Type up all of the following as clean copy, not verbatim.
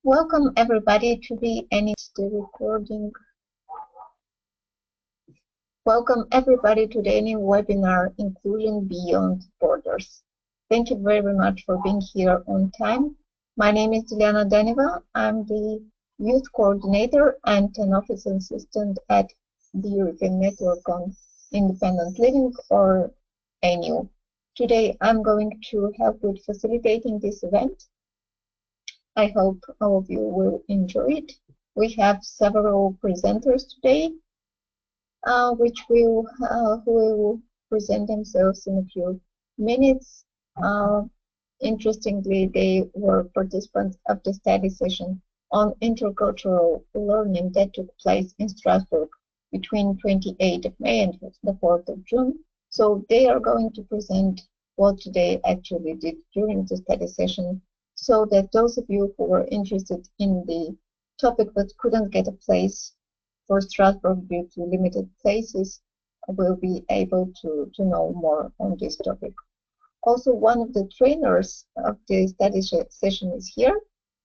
Welcome everybody to the recording. Welcome everybody to the ENIL webinar, Inclusion Beyond Borders. Thank you very much for being here on time. My name is Juliana Daneva. I'm the Youth Coordinator and an Office Assistant at the European Network on Independent Living, or ENIL. Today I'm going to help with facilitating this event. I hope all of you will enjoy it. We have several presenters today, who will present themselves in a few minutes. Interestingly, they were participants of the study session on intercultural learning that took place in Strasbourg between 28th of May and the 4th of June. So they are going to present what they actually did during the study session, so that those of you who were interested in the topic but couldn't get a place for Strasbourg due to limited places will be able to know more on this topic. Also, one of the trainers of the study session is here.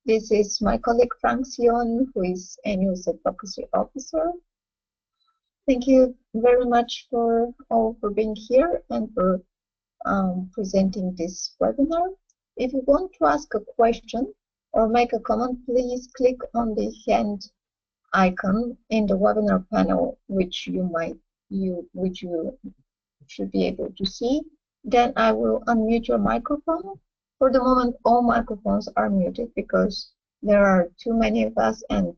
This is my colleague Frank Sion, who is ENIL's Advocacy Officer. Thank you very much for being here and for presenting this webinar. If you want to ask a question or make a comment, please click on the hand icon in the webinar panel, which you should be able to see. Then I will unmute your microphone. For the moment, all microphones are muted because there are too many of us, and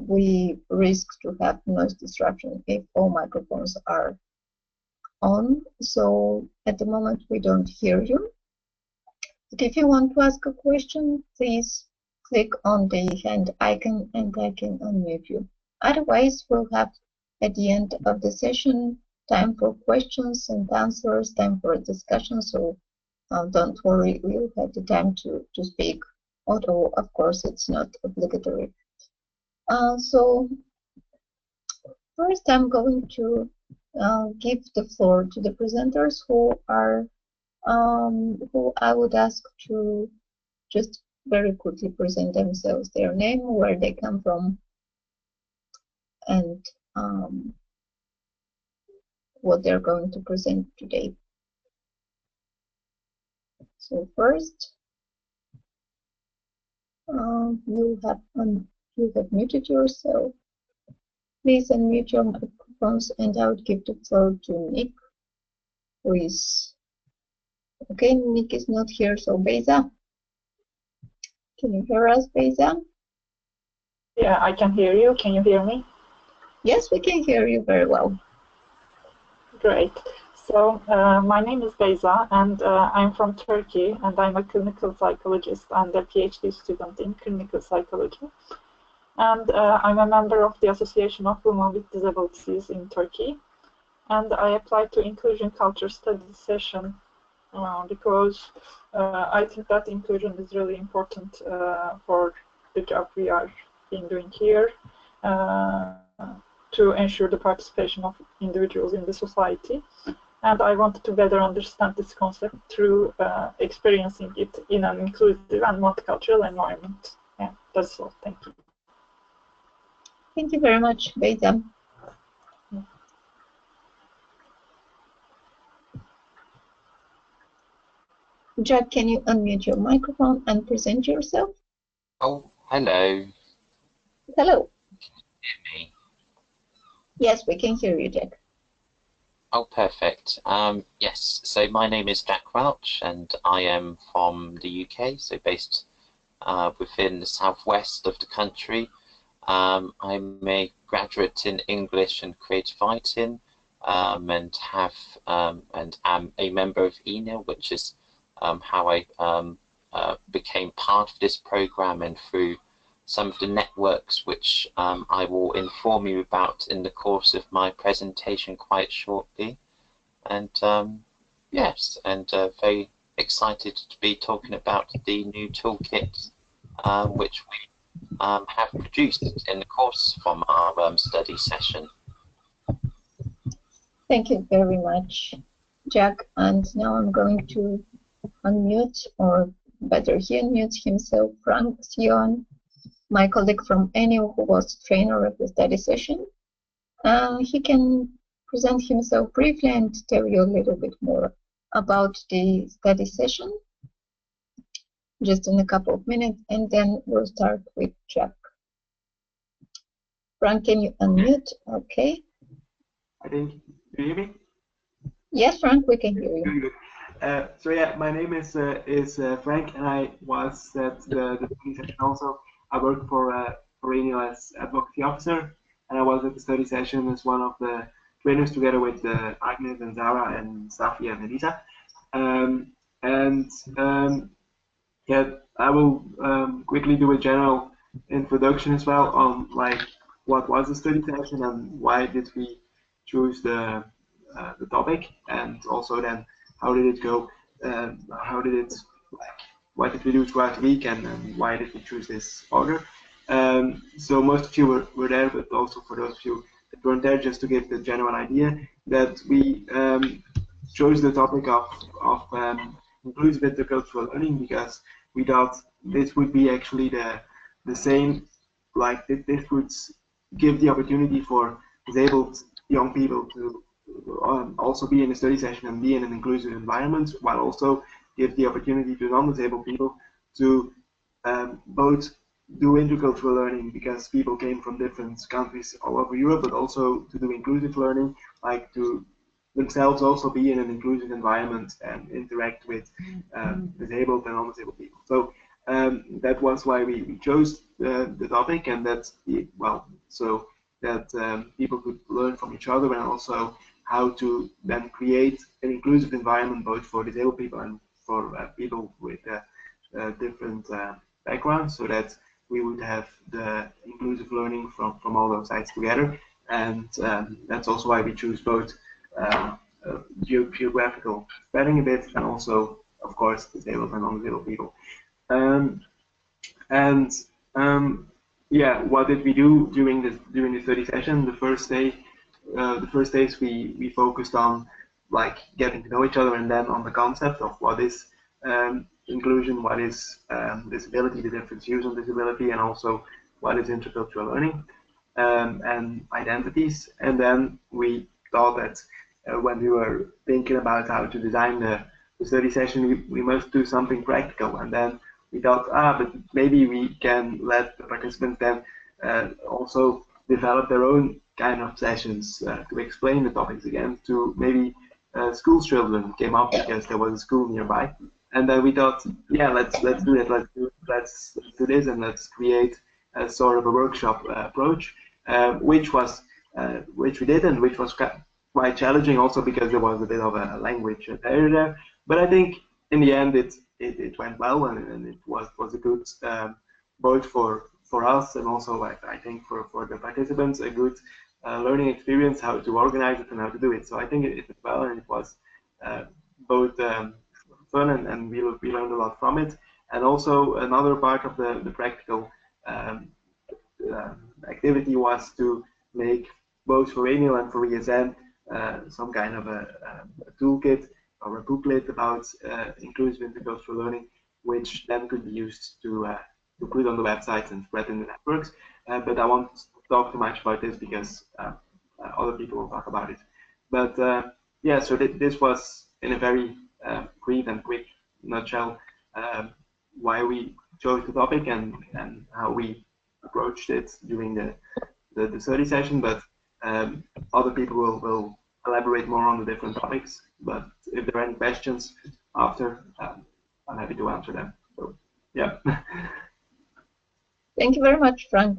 we risk to have noise disruption if all microphones are on. So at the moment we don't hear you. But if you want to ask a question, please click on the hand icon and I can unmute you. Otherwise, we'll have at the end of the session time for questions and answers, time for a discussion. So don't worry, we'll have the time to speak, although of course it's not obligatory. So first I'm going to give the floor to the presenters who I would ask to just very quickly present themselves, their name, where they come from, and what they're going to present today. So first, you have muted yourself. Please unmute your microphones, and I would give the floor to Nick, who is okay. Nick is not here, so Beyza, can you hear us, Beyza? Yeah, I can hear you. Can you hear me? Yes, we can hear you very well. Great. So my name is Beyza, and I'm from Turkey, and I'm a clinical psychologist and a PhD student in clinical psychology. And I'm a member of the Association of Women with Disabilities in Turkey. And I applied to Inclusion Culture Study session because I think that inclusion is really important for the job we are doing here to ensure the participation of individuals in the society. And I wanted to better understand this concept through experiencing it in an inclusive and multicultural environment. Yeah, that's all. Thank you. Thank you very much, Beyza. Jack, can you unmute your microphone and present yourself? Oh, hello. Hello. Can you hear me? Yes, we can hear you, Jack. Oh, perfect. Yes, so my name is Jack Welch, and I am from the UK, so based within the southwest of the country. I'm a graduate in English and creative writing, and am a member of ENIL, which is how I became part of this program, and through some of the networks which I will inform you about in the course of my presentation quite shortly. And yes, and very excited to be talking about the new toolkit which we have produced in the course from our study session. Thank you very much, Jack. And now I'm going to unmute or better he unmutes himself. Frank Sion, my colleague from ENIL, who was trainer of the study session. He can present himself briefly and tell you a little bit more about the study session, just in a couple of minutes, and then we'll start with Jack. Frank, can you unmute? Okay. I think, do you hear me? Yes, Frank, we can hear you. Very good. So yeah, my name is Frank, and I was at the study session also. I work for ENIL as advocacy officer, and I was at the study session as one of the trainers together with Agnes and Zara and Safi and Elisa. Yeah, I will quickly do a general introduction as well on like what was the study session and why did we choose the topic, and also then how did it go, how did it, like, what did we do throughout the week, and why did we choose this order. So most of you were there, but also for those of you that weren't there, just to give the general idea that we chose the topic of inclusive intercultural learning because we thought this would be actually the same, like this would give the opportunity for disabled young people to also be in a study session and be in an inclusive environment, while also give the opportunity to non-disabled people to both do intercultural learning because people came from different countries all over Europe, but also to do inclusive learning, like to themselves also be in an inclusive environment and interact with disabled and non-disabled people. So that was why we chose the topic, and that's so that people could learn from each other, and also how to then create an inclusive environment both for disabled people and for people with different backgrounds, so that we would have the inclusive learning from all those sides together. And that's also why we choose both geographical spreading a bit, and also, of course, disabled and non-disabled people. Yeah, what did we do during the study session? The first days we focused on like getting to know each other, and then on the concept of what is inclusion, what is disability, the different views on disability, and also what is intercultural learning and identities. And then we thought that when we were thinking about how to design the study session, we must do something practical. And then we thought, but maybe we can let the participants then also develop their own kind of sessions to explain the topics again to maybe school children came up because there was a school nearby. And then we thought, yeah, let's do it. Let's do this, and let's create a sort of a workshop approach, which we did, and which was quite challenging also because there was a bit of a language barrier there. But I think in the end it went well, and it was a good both for us and also I think for the participants a good learning experience, how to organize it and how to do it. So I think it went well, and it was both fun, and we learned a lot from it. And also another part of the practical activity was to make both for ENIL and for ESN some kind of a toolkit or a booklet about inclusive intercultural learning, which then could be used to put on the websites and spread in the networks. But I won't talk too much about this because other people will talk about it. But yeah, so this was in a very brief and quick nutshell why we chose the topic and how we approached it during the study session. But other people will elaborate more on the different topics. But if there are any questions after, I'm happy to answer them. So yeah. Thank you very much, Frank.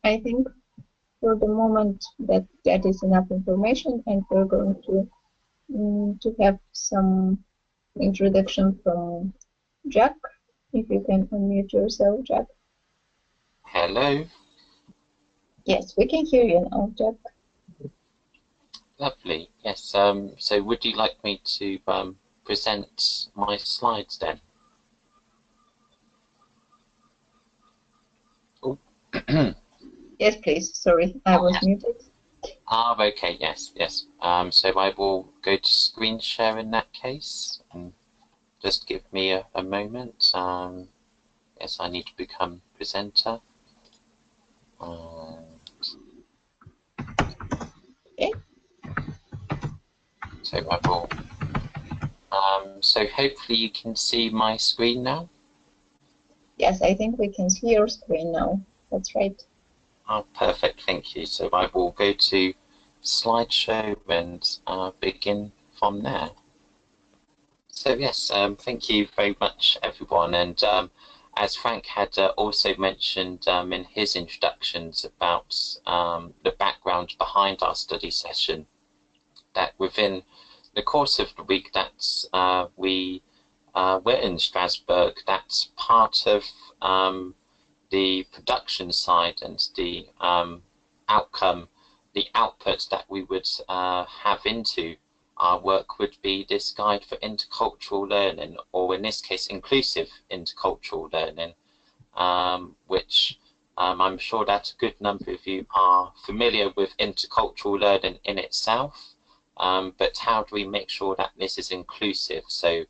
I think for the moment that is enough information, and we're going to have some introduction from Jack. If you can unmute yourself, Jack. Hello. Yes, we can hear you now, Jack. Lovely. Yes. So would you like me to present my slides then? Oh. Yes, please. Sorry, I was muted. Okay. Yes. So I will go to screen share in that case and just give me a moment. Yes, I need to become presenter. Okay. So I will. So hopefully you can see my screen now. Yes, I think we can see your screen now. That's right. Oh, perfect. Thank you. So I will go to slideshow and begin from there. So yes, thank you very much, everyone. And as Frank had also mentioned in his introductions about the background behind our study session, that within the course of the week that we were in Strasbourg, that's part of the production side and the outcome, the output that we would have into our work would be this guide for intercultural learning, or in this case, inclusive intercultural learning, which I'm sure that a good number of you are familiar with intercultural learning in itself, but how do we make sure that this is inclusive? So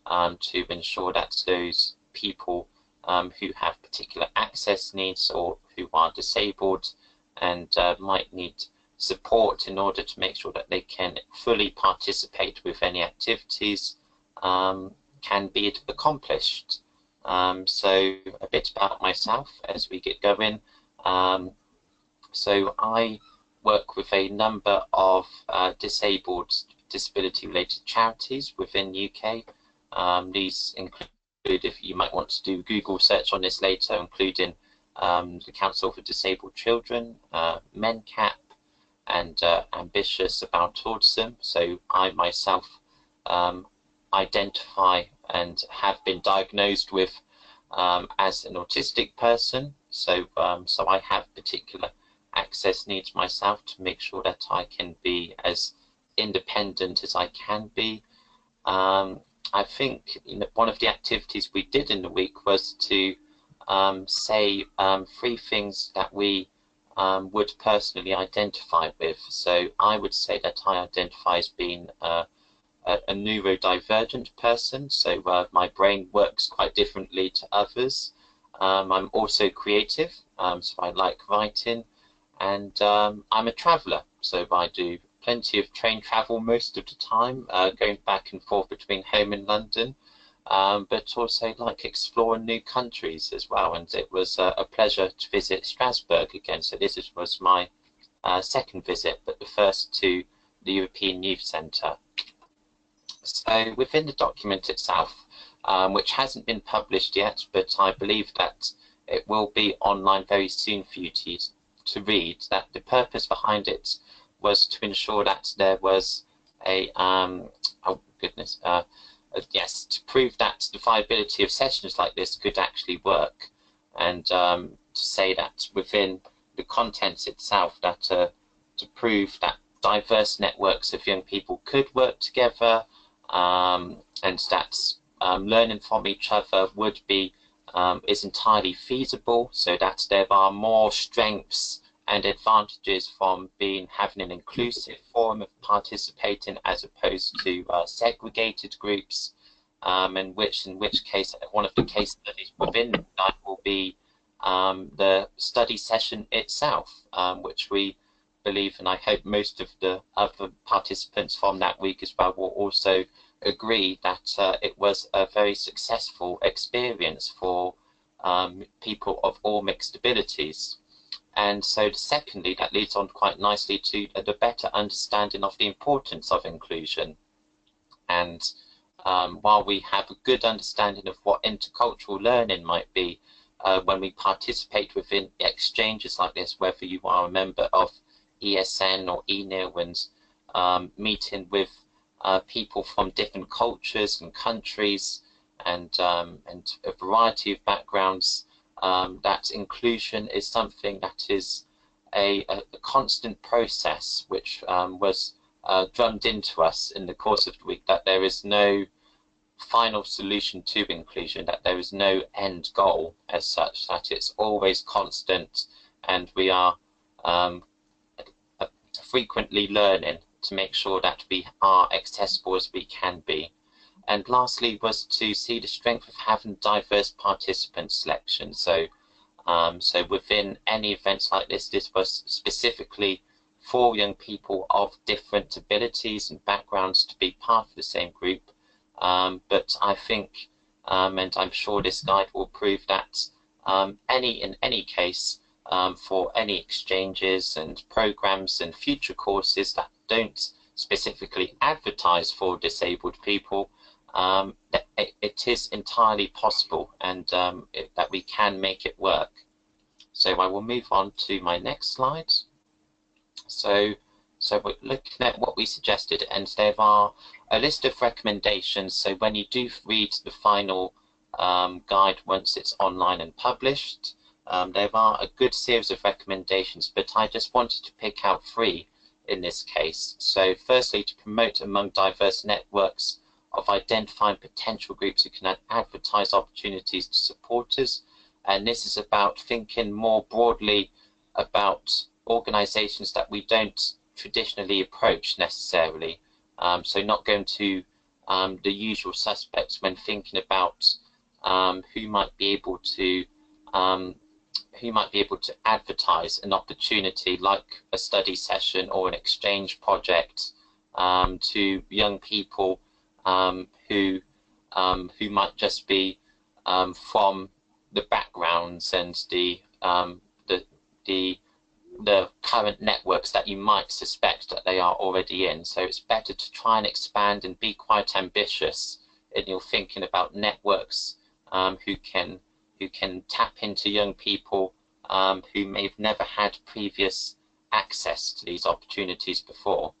to ensure that those people who have particular access needs or who are disabled and might need support in order to make sure that they can fully participate with any activities can be accomplished. So a bit about myself as we get going. So I work with a number of disability-related charities within the UK. These include, if you might want to do Google search on this later, including the Council for Disabled Children, MenCap, and Ambitious About Autism. So I myself identify and have been diagnosed with as an autistic person. So so I have particular access needs myself to make sure that I can be as independent as I can be. I think one of the activities we did in the week was to say 3 things that we would personally identify with. So I would say that I identify as being a neurodivergent person, so my brain works quite differently to others. I'm also creative, so I like writing, and I'm a traveller, so I do plenty of train travel most of the time, going back and forth between home and London, but also like exploring new countries as well. And it was a pleasure to visit Strasbourg again. So this was my second visit, but the first to the European Youth Centre. So within the document itself, which hasn't been published yet, but I believe that it will be online very soon for you to read, that the purpose behind it was to ensure that there was a, yes, to prove that the viability of sessions like this could actually work, and to say that within the contents itself, that to prove that diverse networks of young people could work together, and that learning from each other would be is entirely feasible, so that there are more strengths and advantages from having an inclusive form of participating as opposed to segregated groups, in which case one of the case studies within that will be the study session itself, which we believe, and I hope most of the other participants from that week as well will also agree, that it was a very successful experience for people of all mixed abilities. And so secondly, that leads on quite nicely to the better understanding of the importance of inclusion. And while we have a good understanding of what intercultural learning might be, when we participate within exchanges like this, whether you are a member of ESN or ENIL, and meeting with people from different cultures and countries and a variety of backgrounds, that inclusion is something that is a constant process, which was drummed into us in the course of the week, that there is no final solution to inclusion, that there is no end goal as such, that it's always constant, and we are frequently learning to make sure that we are accessible as we can be. And lastly was to see the strength of having diverse participant selection. So, so within any events like this was specifically for young people of different abilities and backgrounds to be part of the same group. But I think, and I'm sure this guide will prove that in any case, for any exchanges and programs and future courses that don't specifically advertise for disabled people, it is entirely possible, and that we can make it work. So I will move on to my next slide. So we're looking at what we suggested, and there are a list of recommendations. So when you do read the final guide once it's online and published, there are a good series of recommendations, but I just wanted to pick out 3 in this case. So firstly, to promote among diverse networks of identifying potential groups who can advertise opportunities to supporters. And this is about thinking more broadly about organizations that we don't traditionally approach necessarily. So not going to the usual suspects when thinking about who might be able to advertise an opportunity like a study session or an exchange project to young people who might just be from the backgrounds and the current networks that you might suspect that they are already in. So it's better to try and expand and be quite ambitious in your thinking about networks who can tap into young people who may have never had previous access to these opportunities before.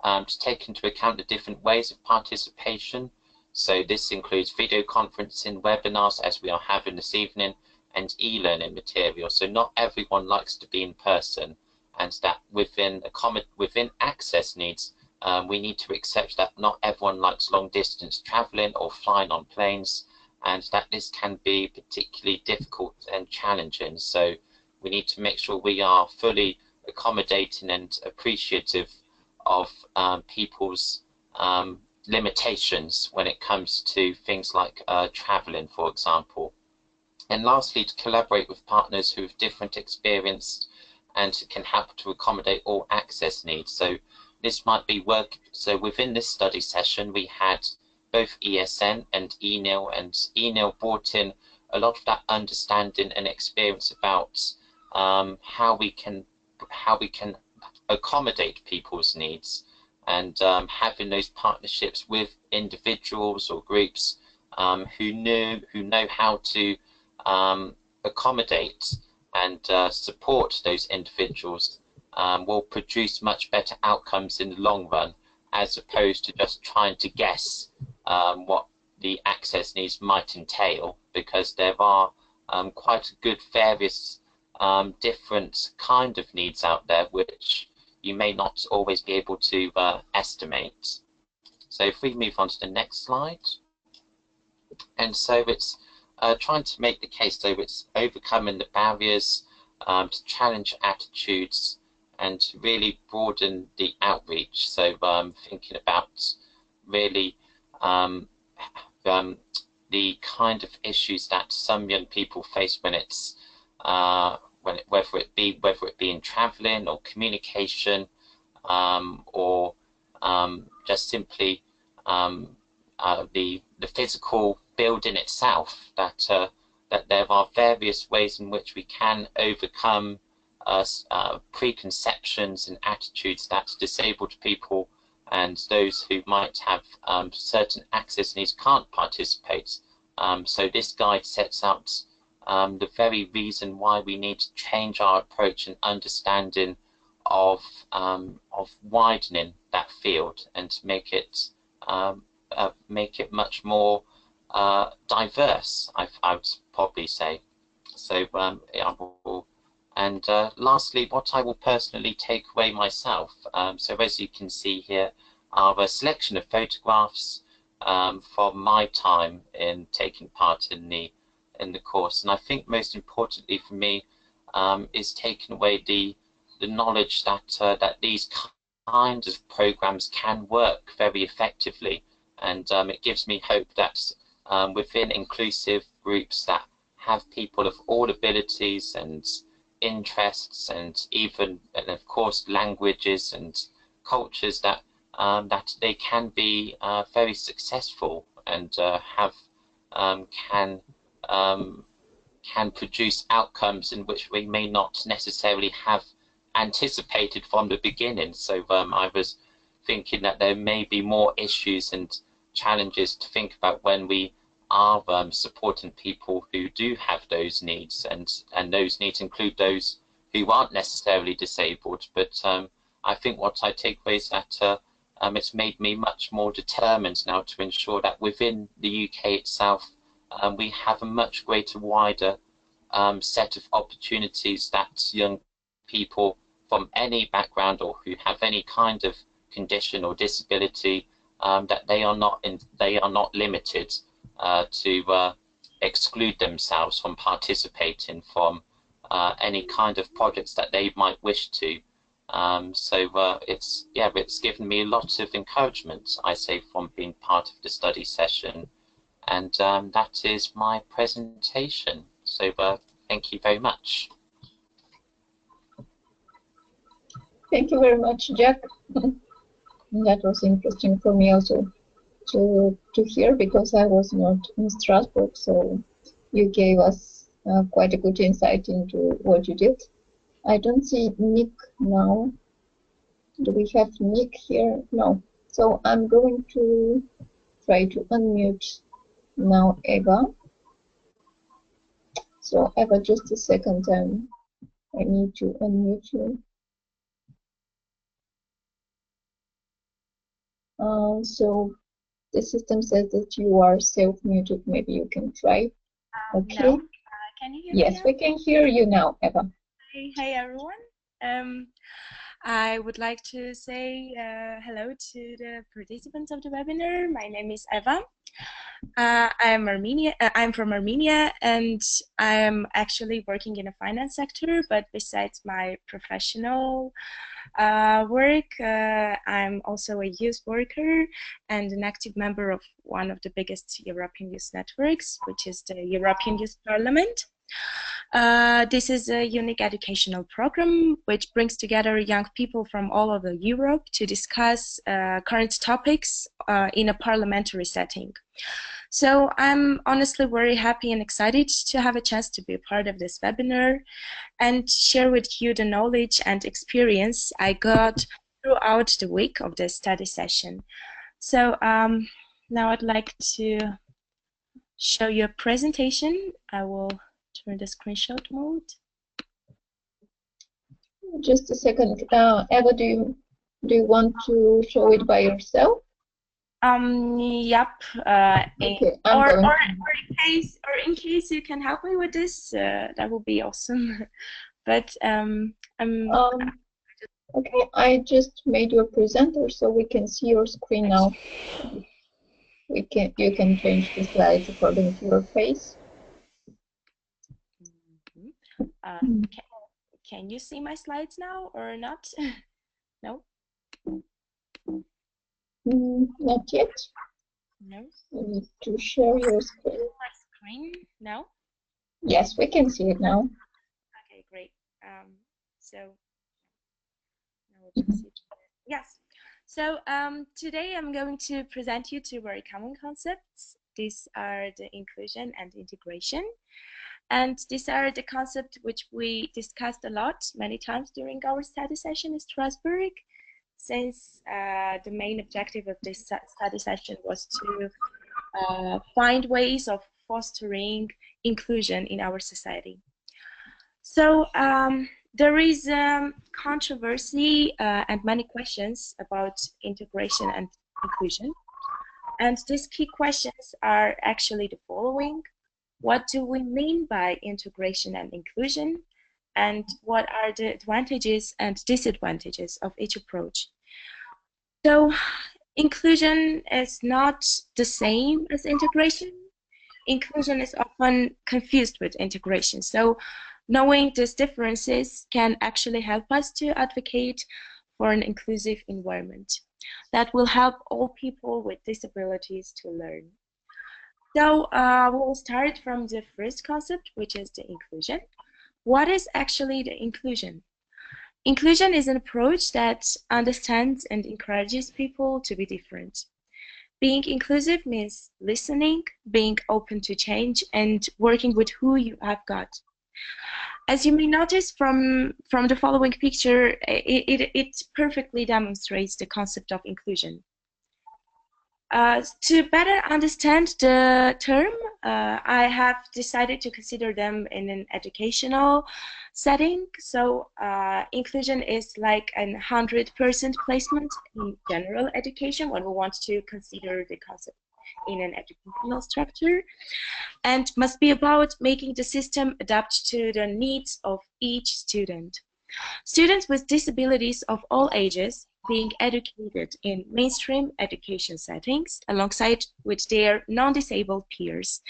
To take into account the different ways of participation. So this includes video conferencing, webinars, as we are having this evening, and e-learning material. So not everyone likes to be in person, and that within access needs, we need to accept that not everyone likes long distance traveling or flying on planes, and that this can be particularly difficult and challenging. So we need to make sure we are fully accommodating and appreciative of people's limitations when it comes to things like traveling, for example. And lastly, to collaborate with partners who have different experience and can help to accommodate all access needs. So this might be work. So within this study session, we had both ESN and ENIL, and ENIL brought in a lot of that understanding and experience about how we can accommodate people's needs, and having those partnerships with individuals or groups who know how to accommodate and support those individuals will produce much better outcomes in the long run, as opposed to just trying to guess what the access needs might entail, because there are quite a good various different kind of needs out there which you may not always be able to estimate. So if we move on to the next slide. And so it's trying to make the case, so it's overcoming the barriers, to challenge attitudes and to really broaden the outreach. So thinking about really the kind of issues that some young people face when it's whether it be in traveling or communication, or just simply the physical building itself, that there are various ways in which we can overcome preconceptions and attitudes that disabled people and those who might have certain access needs can't participate. So this guide sets out the very reason why we need to change our approach and understanding of widening that field and to make it much more diverse, I would probably say. So lastly, what I will personally take away myself. So as you can see here are a selection of photographs from my time in taking part in the course, and I think most importantly for me is taking away the knowledge that that these kinds of programs can work very effectively, and it gives me hope that within inclusive groups that have people of all abilities and interests, and even, and of course, languages and cultures, that that they can be very successful and can produce outcomes in which we may not necessarily have anticipated from the beginning. So I was thinking that there may be more issues and challenges to think about when we are supporting people who do have those needs, and those needs include those who aren't necessarily disabled. But I think what I take away is that it's made me much more determined now to ensure that within the UK itself we have a much greater, wider set of opportunities that young people from any background or who have any kind of condition or disability, that they are not limited to exclude themselves from participating from any kind of projects that they might wish to. So it's given me a lot of encouragement, I say, from being part of the study session, and that is my presentation. So thank you very much. Thank you very much, Jack. That was interesting for me also to hear, because I was not in Strasbourg, so you gave us quite a good insight into what you did. I don't see Nick now. Do we have Nick here? No. So I'm going to try to unmute now Eva. So Eva, just a second, I need to unmute you. So the system says that you are self-muted. Maybe you can try. Okay. No. Can you hear me? Yes, we can hear you now, Eva. Hey everyone. I would like to say hello to the participants of the webinar. My name is Eva. I'm from Armenia, and I'm actually working in the finance sector, but besides my professional work, I'm also a youth worker and an active member of one of the biggest European youth networks, which is the European Youth Parliament. This is a unique educational program which brings together young people from all over Europe to discuss current topics in a parliamentary setting. So I'm honestly very happy and excited to have a chance to be a part of this webinar and share with you the knowledge and experience I got throughout the week of the study session. So now I'd like to show you a presentation. I will turn the screenshot mode. Just a second. Eva, do you want to show it by yourself? Yep. Okay, or in case you can help me with this, that would be awesome. But okay, I just made you a presenter so we can see your screen now. You can change the slides according to your face. Can you see my slides now or not? No? Not yet. No. You need to share your screen. My screen? No? Yes, we can see it now. Okay, great. So now we can see it. Yes. So today I'm going to present you two very common concepts. These are the inclusion and integration. And these are the concepts which we discussed a lot, many times during our study session in Strasbourg, since the main objective of this study session was to find ways of fostering inclusion in our society. So there is controversy and many questions about integration and inclusion. And these key questions are actually the following. What do we mean by integration and inclusion? And what are the advantages and disadvantages of each approach? So inclusion is not the same as integration. Inclusion is often confused with integration. So knowing these differences can actually help us to advocate for an inclusive environment. that will help all people with disabilities to learn. So we'll start from the first concept, which is the inclusion. What is actually the inclusion? Inclusion is an approach that understands and encourages people to be different. Being inclusive means listening, being open to change, and working with who you have got. As you may notice from the following picture, it perfectly demonstrates the concept of inclusion. To better understand the term, I have decided to consider them in an educational setting. So inclusion is like a 100% placement in general education when we want to consider the concept in an educational structure, and must be about making the system adapt to the needs of each student. Students with disabilities of all ages being educated in mainstream education settings alongside with their non-disabled peers,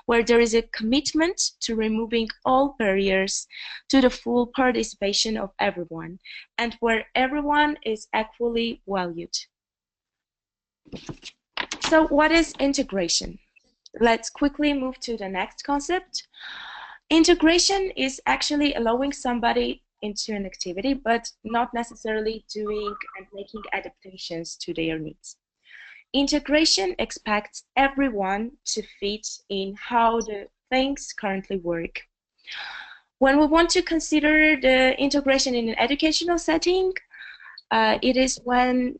where there is a commitment to removing all barriers to the full participation of everyone, and where everyone is equally valued. So what is integration? Let's quickly move to the next concept. Integration is actually allowing somebody into an activity, but not necessarily doing and making adaptations to their needs. Integration expects everyone to fit in how the things currently work. When we want to consider the integration in an educational setting, it is when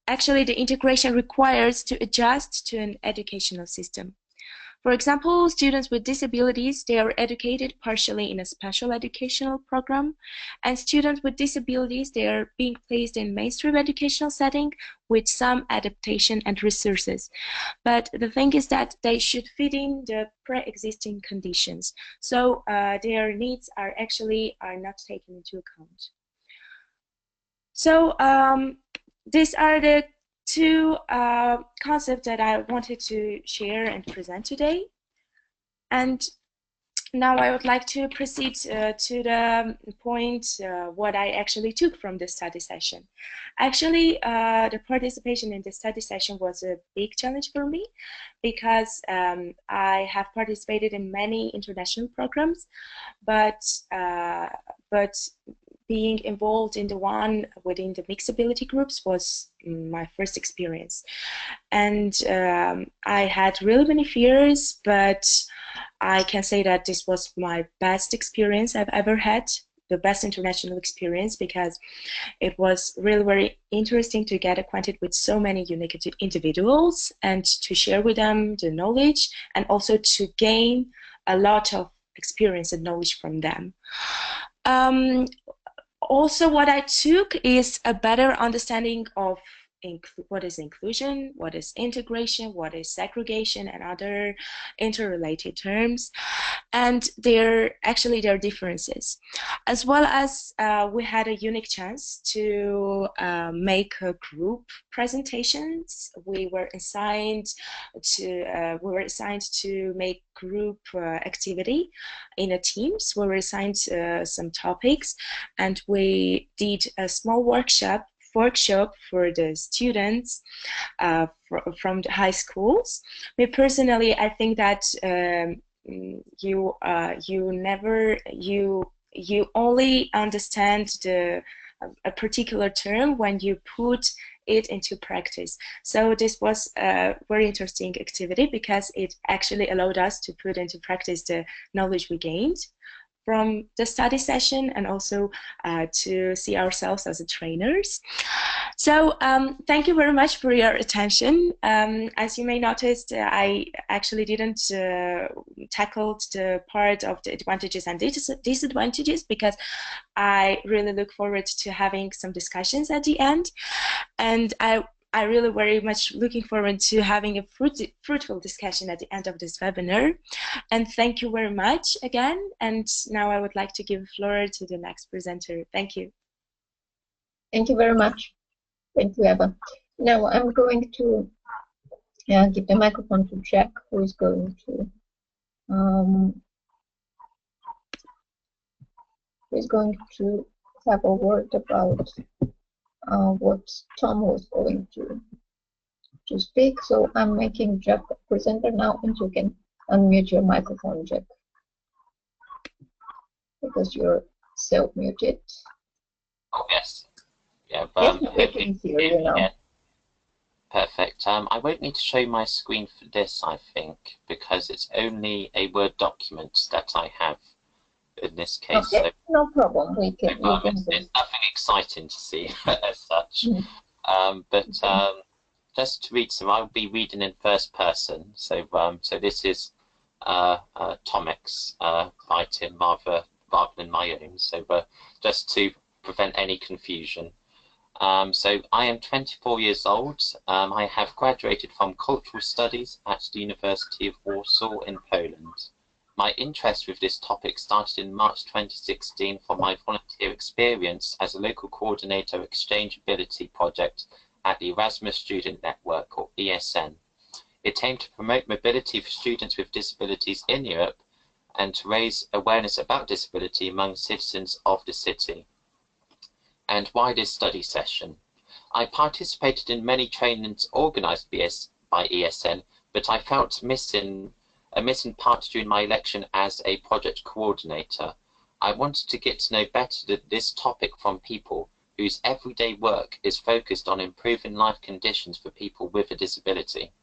actually the integration requires to adjust to an educational system. For example, students with disabilities, they are educated partially in a special educational program, and students with disabilities, they are being placed in mainstream educational setting with some adaptation and resources. But the thing is that they should fit in the pre-existing conditions, so their needs are not taken into account. So these are the two concepts that I wanted to share and present today. And now I would like to proceed to the point what I actually took from this study session. Actually, the participation in the study session was a big challenge for me because I have participated in many international programs, but being involved in the one within the mixed ability groups was my first experience. And I had really many fears, but I can say that this was my best experience I've ever had, the best international experience, because it was really very interesting to get acquainted with so many unique individuals and to share with them the knowledge, and also to gain a lot of experience and knowledge from them. Also, what I took is a better understanding of what is inclusion, what is integration, what is segregation, and other interrelated terms, and their differences. As well as we had a unique chance to make group presentations. We were assigned to make group activity in a teams. We were assigned some topics, and we did a small workshop for the students from the high schools. Me personally, I think that you only understand a particular term when you put it into practice. So this was a very interesting activity because it actually allowed us to put into practice the knowledge we gained from the study session, and also to see ourselves as trainers. So thank you very much for your attention. As you may notice, I actually didn't tackle the part of the advantages and disadvantages because I really look forward to having some discussions at the end, and I really very much looking forward to having a fruitful discussion at the end of this webinar. And thank you very much again. And now I would like to give the floor to the next presenter. Thank you. Thank you very much. Thank you, Eva. Now I'm going to give the microphone to Jack, who is going to have a word about what Tom was going to speak. So I'm making Jack presenter now, and you can unmute your microphone, Jack, because you're self-muted. Oh, yes. Yeah, yes, we can hear you now. Yeah. Perfect. I won't need to show my screen for this, I think, because it's only a Word document that I have in this case. Okay, so, no problem. We can. It's nothing exciting to see as such. Just to read, so I'll be reading in first person. So, so this is Tomek's writing rather than my own. So, just to prevent any confusion. So I am 24 years old. I have graduated from Cultural Studies at the University of Warsaw in Poland. My interest with this topic started in March 2016 from my volunteer experience as a local coordinator of Exchangeability project at the Erasmus Student Network, or ESN. It aimed to promote mobility for students with disabilities in Europe and to raise awareness about disability among citizens of the city. And why this study session? I participated in many trainings organised by ESN, but I felt a missing part during my election as a project coordinator. I wanted to get to know better this topic from people whose everyday work is focused on improving life conditions for people with a disability.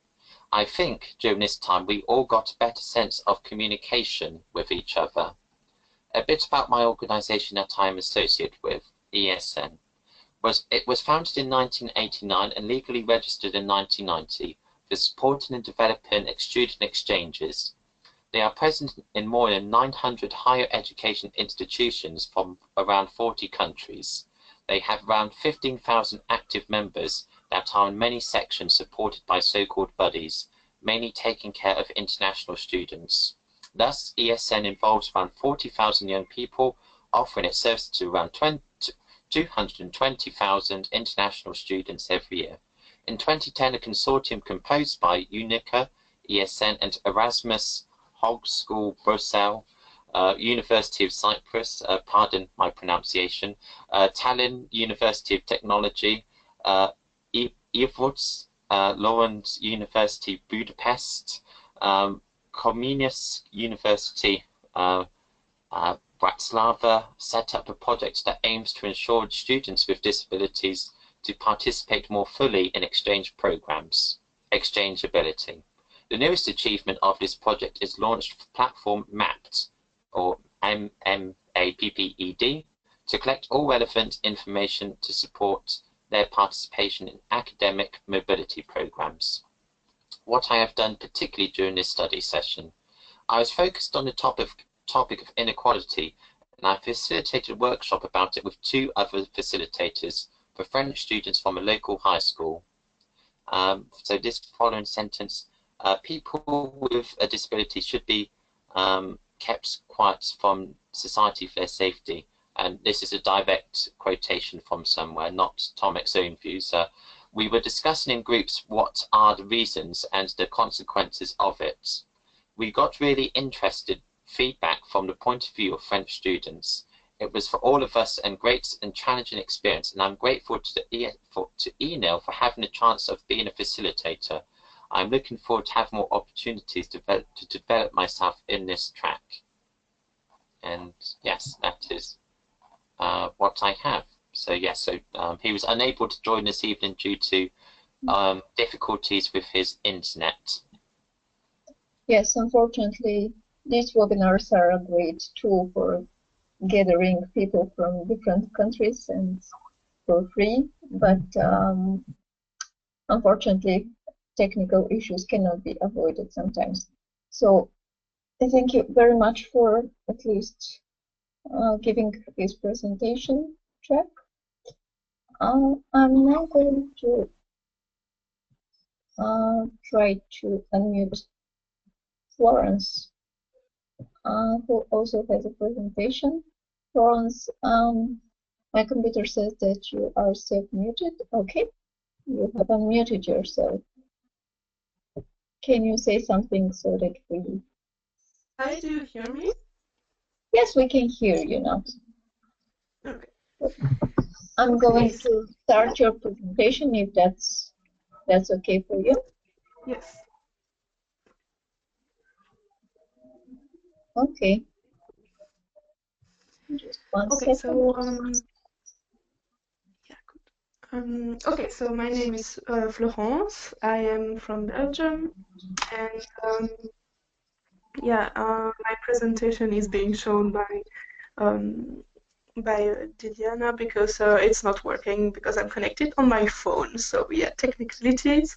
I think during this time we all got a better sense of communication with each other. A bit about my organisation that I am associated with, ESN. It was founded in 1989 and legally registered in 1990 for supporting and developing student exchanges. They are present in more than 900 higher education institutions from around 40 countries. They have around 15,000 active members that are in many sections supported by so-called buddies, mainly taking care of international students. Thus, ESN involves around 40,000 young people, offering its service to around 220,000 international students every year. In 2010, a consortium composed by UNICA, ESN, and Erasmus Hogeschool Brussels, University of Cyprus, pardon my pronunciation, Tallinn University of Technology, Ivruts, Lawrence University Budapest, Comenius University Bratislava set up a project that aims to ensure students with disabilities to participate more fully in exchange programs. Exchangeability. The newest achievement of this project is launched platform MAPPED, or MMAPPED, to collect all relevant information to support their participation in academic mobility programs. What I have done particularly during this study session, I was focused on the topic of inequality, and I facilitated a workshop about it with two other facilitators for French students from a local high school. So this following sentence, people with a disability should be kept quiet from society for their safety. And this is a direct quotation from somewhere, not Tomek's own views. We were discussing in groups what are the reasons and the consequences of it. We got really interested feedback from the point of view of French students. It was for all of us a great and challenging experience, and I'm grateful to ENIL for having the chance of being a facilitator. I'm looking forward to have more opportunities to develop myself in this track. And yes, that is what I have. So yes, he was unable to join this evening due to difficulties with his internet. Yes, unfortunately, these webinars are a great tool for gathering people from different countries and for free, but unfortunately, technical issues cannot be avoided sometimes. So I thank you very much for at least giving this presentation, Jack. I'm now going to try to unmute Florence, who also has a presentation. Florence, my computer says that you are self-muted. Okay, you have unmuted yourself. Can you say something so that we... Hi, do you hear me? Yes, we can hear you now. Okay. I'm going to start your presentation if that's okay for you. Yes. Okay. Just one second. So yeah, good. Okay, so my name is Florence. I am from Belgium, and yeah, my presentation is being shown by Didiana because it's not working because I'm connected on my phone. So yeah, technicalities.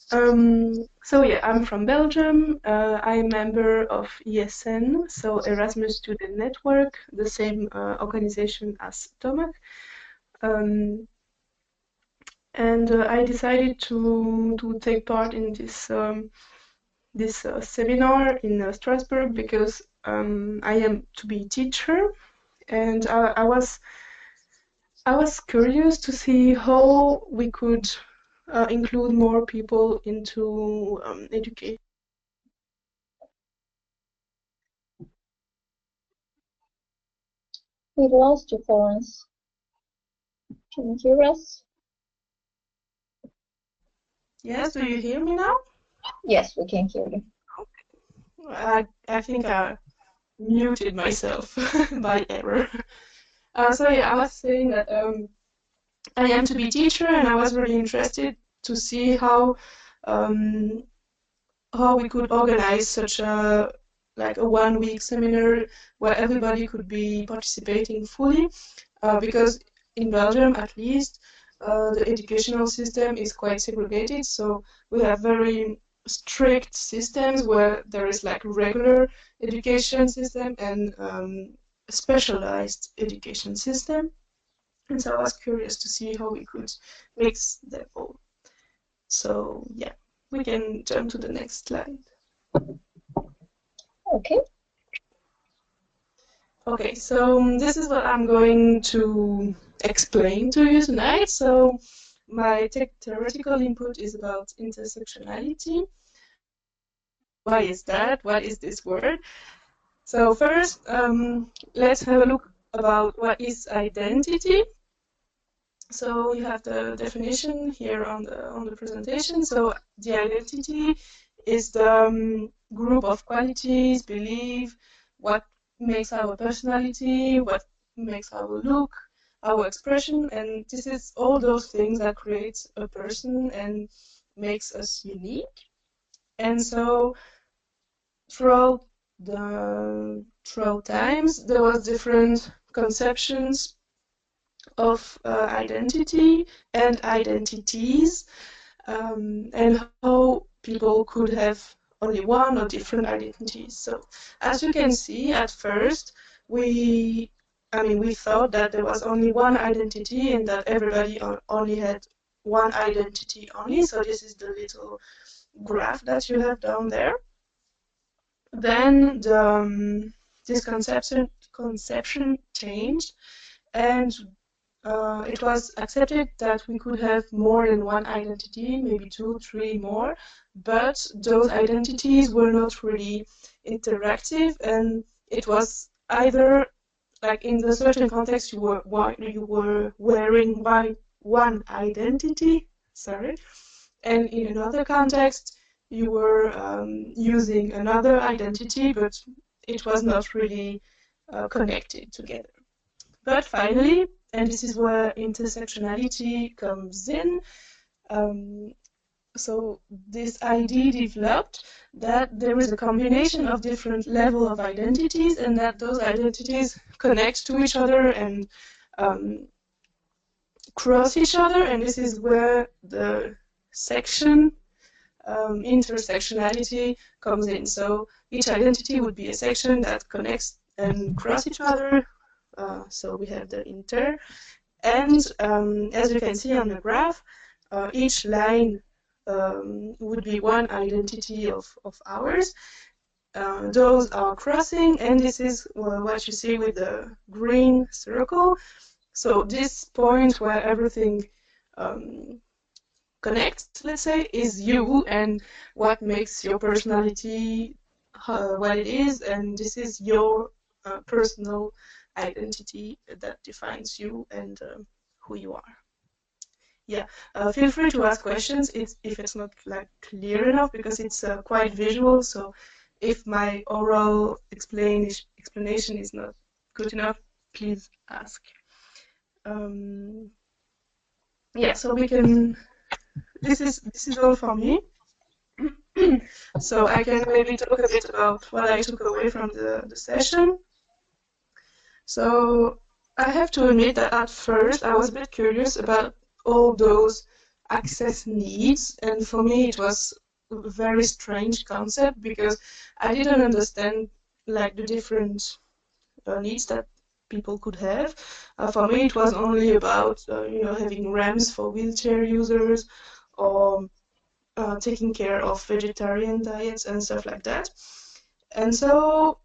So yeah, I'm from Belgium. I'm a member of ESN, so Erasmus Student Network, the same organization as Tomac. And I decided to take part in this seminar in Strasbourg because I am to be teacher, and I was curious to see how we could include more people into education. We lost you, Florence. Can you hear us? Yes, do you hear me now? Yes, we can hear you. Okay. I think I muted myself by error. So yeah, I was saying that I am to be teacher, and I was really interested to see how we could organize such a like a 1 week seminar where everybody could be participating fully, because in Belgium at least the educational system is quite segregated, so we have very strict systems where there is like regular education system and specialized education system. And so I was curious to see how we could mix them all. So yeah, we can jump to the next slide. Okay. Okay, so this is what I'm going to explain to you tonight. So my theoretical input is about intersectionality. Why is that? What is this word? So first, let's have a look about what is identity. So you have the definition here on the presentation. So the identity is the group of qualities, belief, what makes our personality, what makes our look, our expression, and this is all those things that creates a person and makes us unique. And so throughout times there was different conceptions of identity and identities, and how people could have only one or different identities. So as you can see, at first we thought that there was only one identity and that everybody only had one identity only. So this is the little graph that you have down there. Then this conception changed, and it was accepted that we could have more than one identity, maybe 2, 3 more, but those identities were not really interactive, and it was either like in the certain context you were wearing one identity, and in another context you were using another identity, but it was not really connected together. But finally, and this is where intersectionality comes in, so this idea developed that there is a combination of different levels of identities, and that those identities connect to each other and cross each other, and this is where the section intersectionality comes in. So each identity would be a section that connects and cross each other. So we have the inter, and as you can see on the graph, each line would be one identity of ours. Those are crossing, and this is what you see with the green circle. So this point where everything connects, let's say, is you, and what makes your personality what it is, and this is your personal identity that defines you and who you are. Yeah, feel free to ask questions if it's not like clear enough, because it's quite visual. So if my oral explanation is not good enough, please ask. Yeah, so we can. This is all for me. So I can maybe talk a bit about what I took away from the session. So I have to admit that at first I was a bit curious about all those access needs, and for me it was a very strange concept because I didn't understand like the different needs that people could have. For me it was only about you know, having ramps for wheelchair users, or taking care of vegetarian diets and stuff like that. And so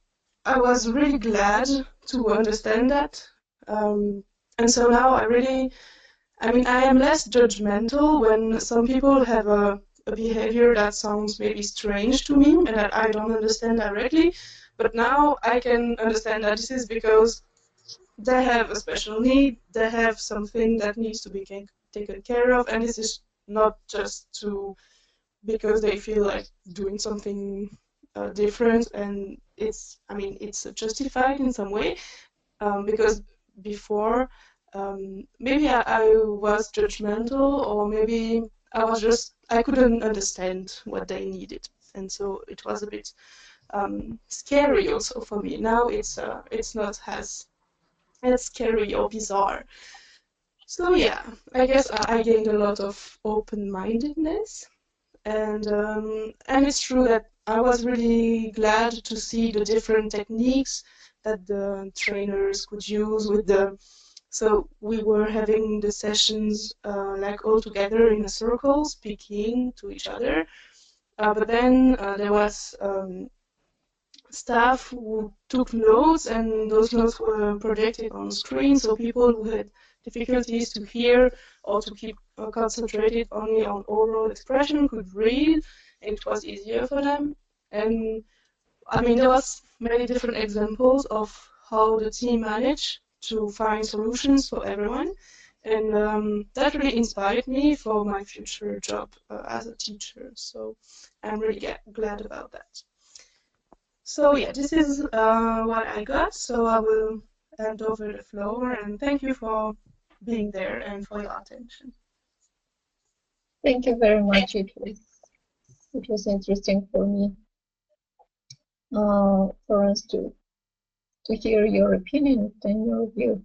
I was really glad to understand that. And so now I mean, I am less judgmental when some people have a behavior that sounds maybe strange to me and that I don't understand directly. But now I can understand that this is because they have a special need, they have something that needs to be taken care of, and this is not just because they feel like doing something different, and I mean, it's justified in some way, because before maybe I was judgmental, or maybe I couldn't understand what they needed, and so it was a bit scary also for me. Now it's not as scary or bizarre. So yeah, I guess I gained a lot of open-mindedness. And it's true that I was really glad to see the different techniques that the trainers could use with so we were having the sessions like all together in a circle, speaking to each other. But then there was staff who took notes, and those notes were projected on screen, so people who had difficulties to hear or to keep concentrated only on oral expression could read, and it was easier for them. And I mean, there was many different examples of how the team managed to find solutions for everyone, and that really inspired me for my future job as a teacher. So I'm really glad about that. So yeah, this is what I got. So I will hand over the floor, and thank you for being there and for your attention. Thank you very much. It was interesting for me, for us to hear your opinion and your view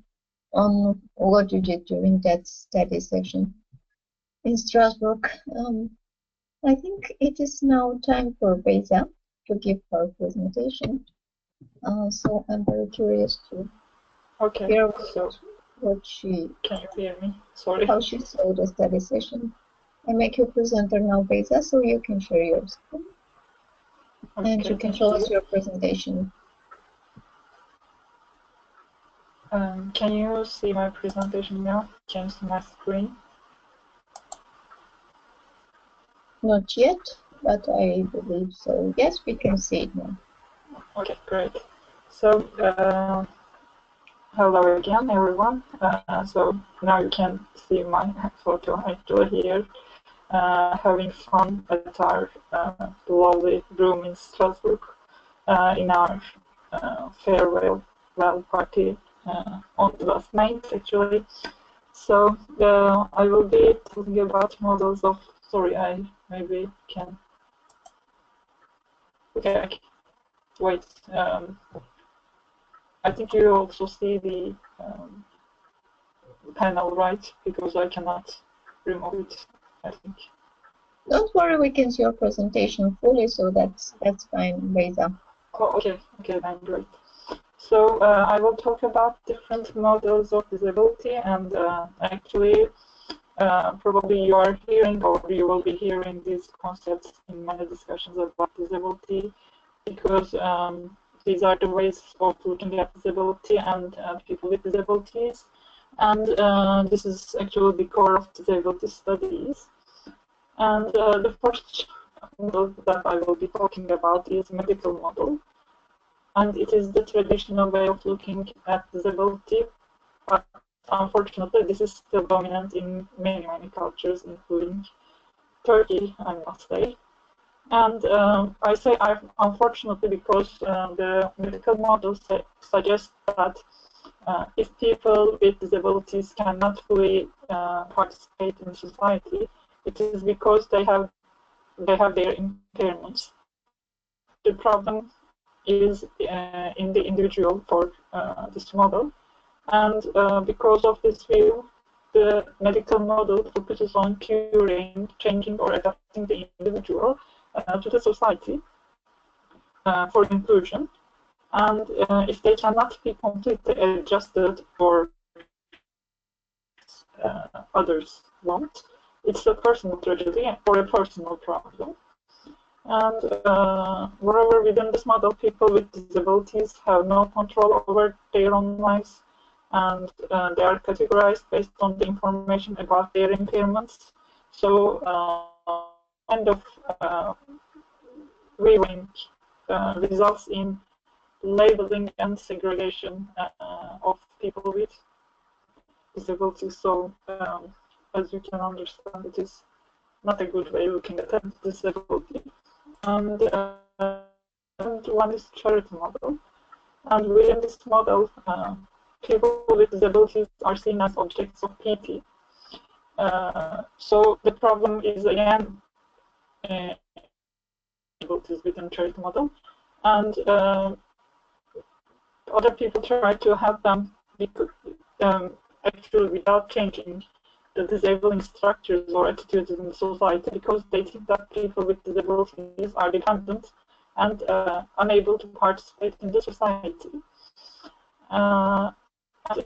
on what you did during that study session in Strasbourg. I think it is now time for Beyza to give her presentation. So I'm very curious to hear what she. Can you hear me? Sorry. How she saw the study session. I make you presenter now, Beyza, so you can share your screen. Okay, and you can show us your presentation. Can you see my presentation now? Can you see my screen? Not yet, but I believe so. Yes, we can see it now. Okay, great. So, hello again, everyone. So now you can see my photo actually here, having fun at our lovely room in Strasbourg, in our farewell party on the last night, actually. So I will be talking about models of. Sorry, I maybe can. Okay, wait. I think you also see the panel, right? Because I cannot remove it, I think. Don't worry, we can see your presentation fully, so that's fine, Beyza. Oh, okay, then great. So I will talk about different models of disability, and actually probably you are hearing, or you will be hearing these concepts in many discussions about disability, because these are the ways of looking at disability and people with disabilities. And this is actually the core of disability studies. And the first model that I will be talking about is medical model. And it is the traditional way of looking at disability, but unfortunately, this is still dominant in many cultures, including Turkey, I must say. And I say unfortunately because the medical models suggest that if people with disabilities cannot fully participate in society, it is because they have their impairments. The problem is in the individual for this model, and because of this view, the medical model focuses on curing, changing, or adapting the individual to the society for inclusion. And if they cannot be completely adjusted or others want, it's a personal tragedy or a personal problem. And moreover, within this model, people with disabilities have no control over their own lives, and they are categorized based on the information about their impairments. So kind of viewing results in labeling and segregation of people with disabilities. So as you can understand, it is not a good way of looking at disability. And one is charity model. And within this model, people with disabilities are seen as objects of pity. So the problem is again disabilities within charity model, and other people try to help them actually without changing the disabling structures or attitudes in society, because they think that people with disabilities are dependent and unable to participate in the society.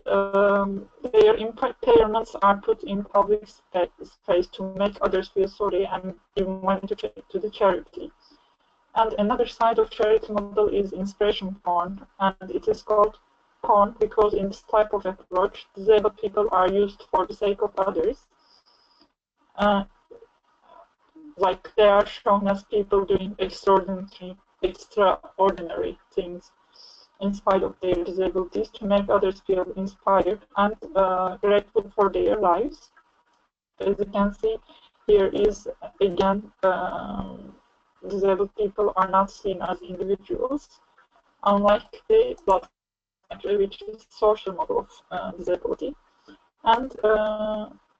Their impairments are put in public space to make others feel sorry and give money to the charity. And another side of charity model is inspiration porn, and it is called porn because in this type of approach, disabled people are used for the sake of others. Like they are shown as people doing extraordinary things in spite of their disabilities to make others feel inspired and grateful for their lives. As you can see, here is again disabled people are not seen as individuals, unlike the blood country, which is social model of disability. And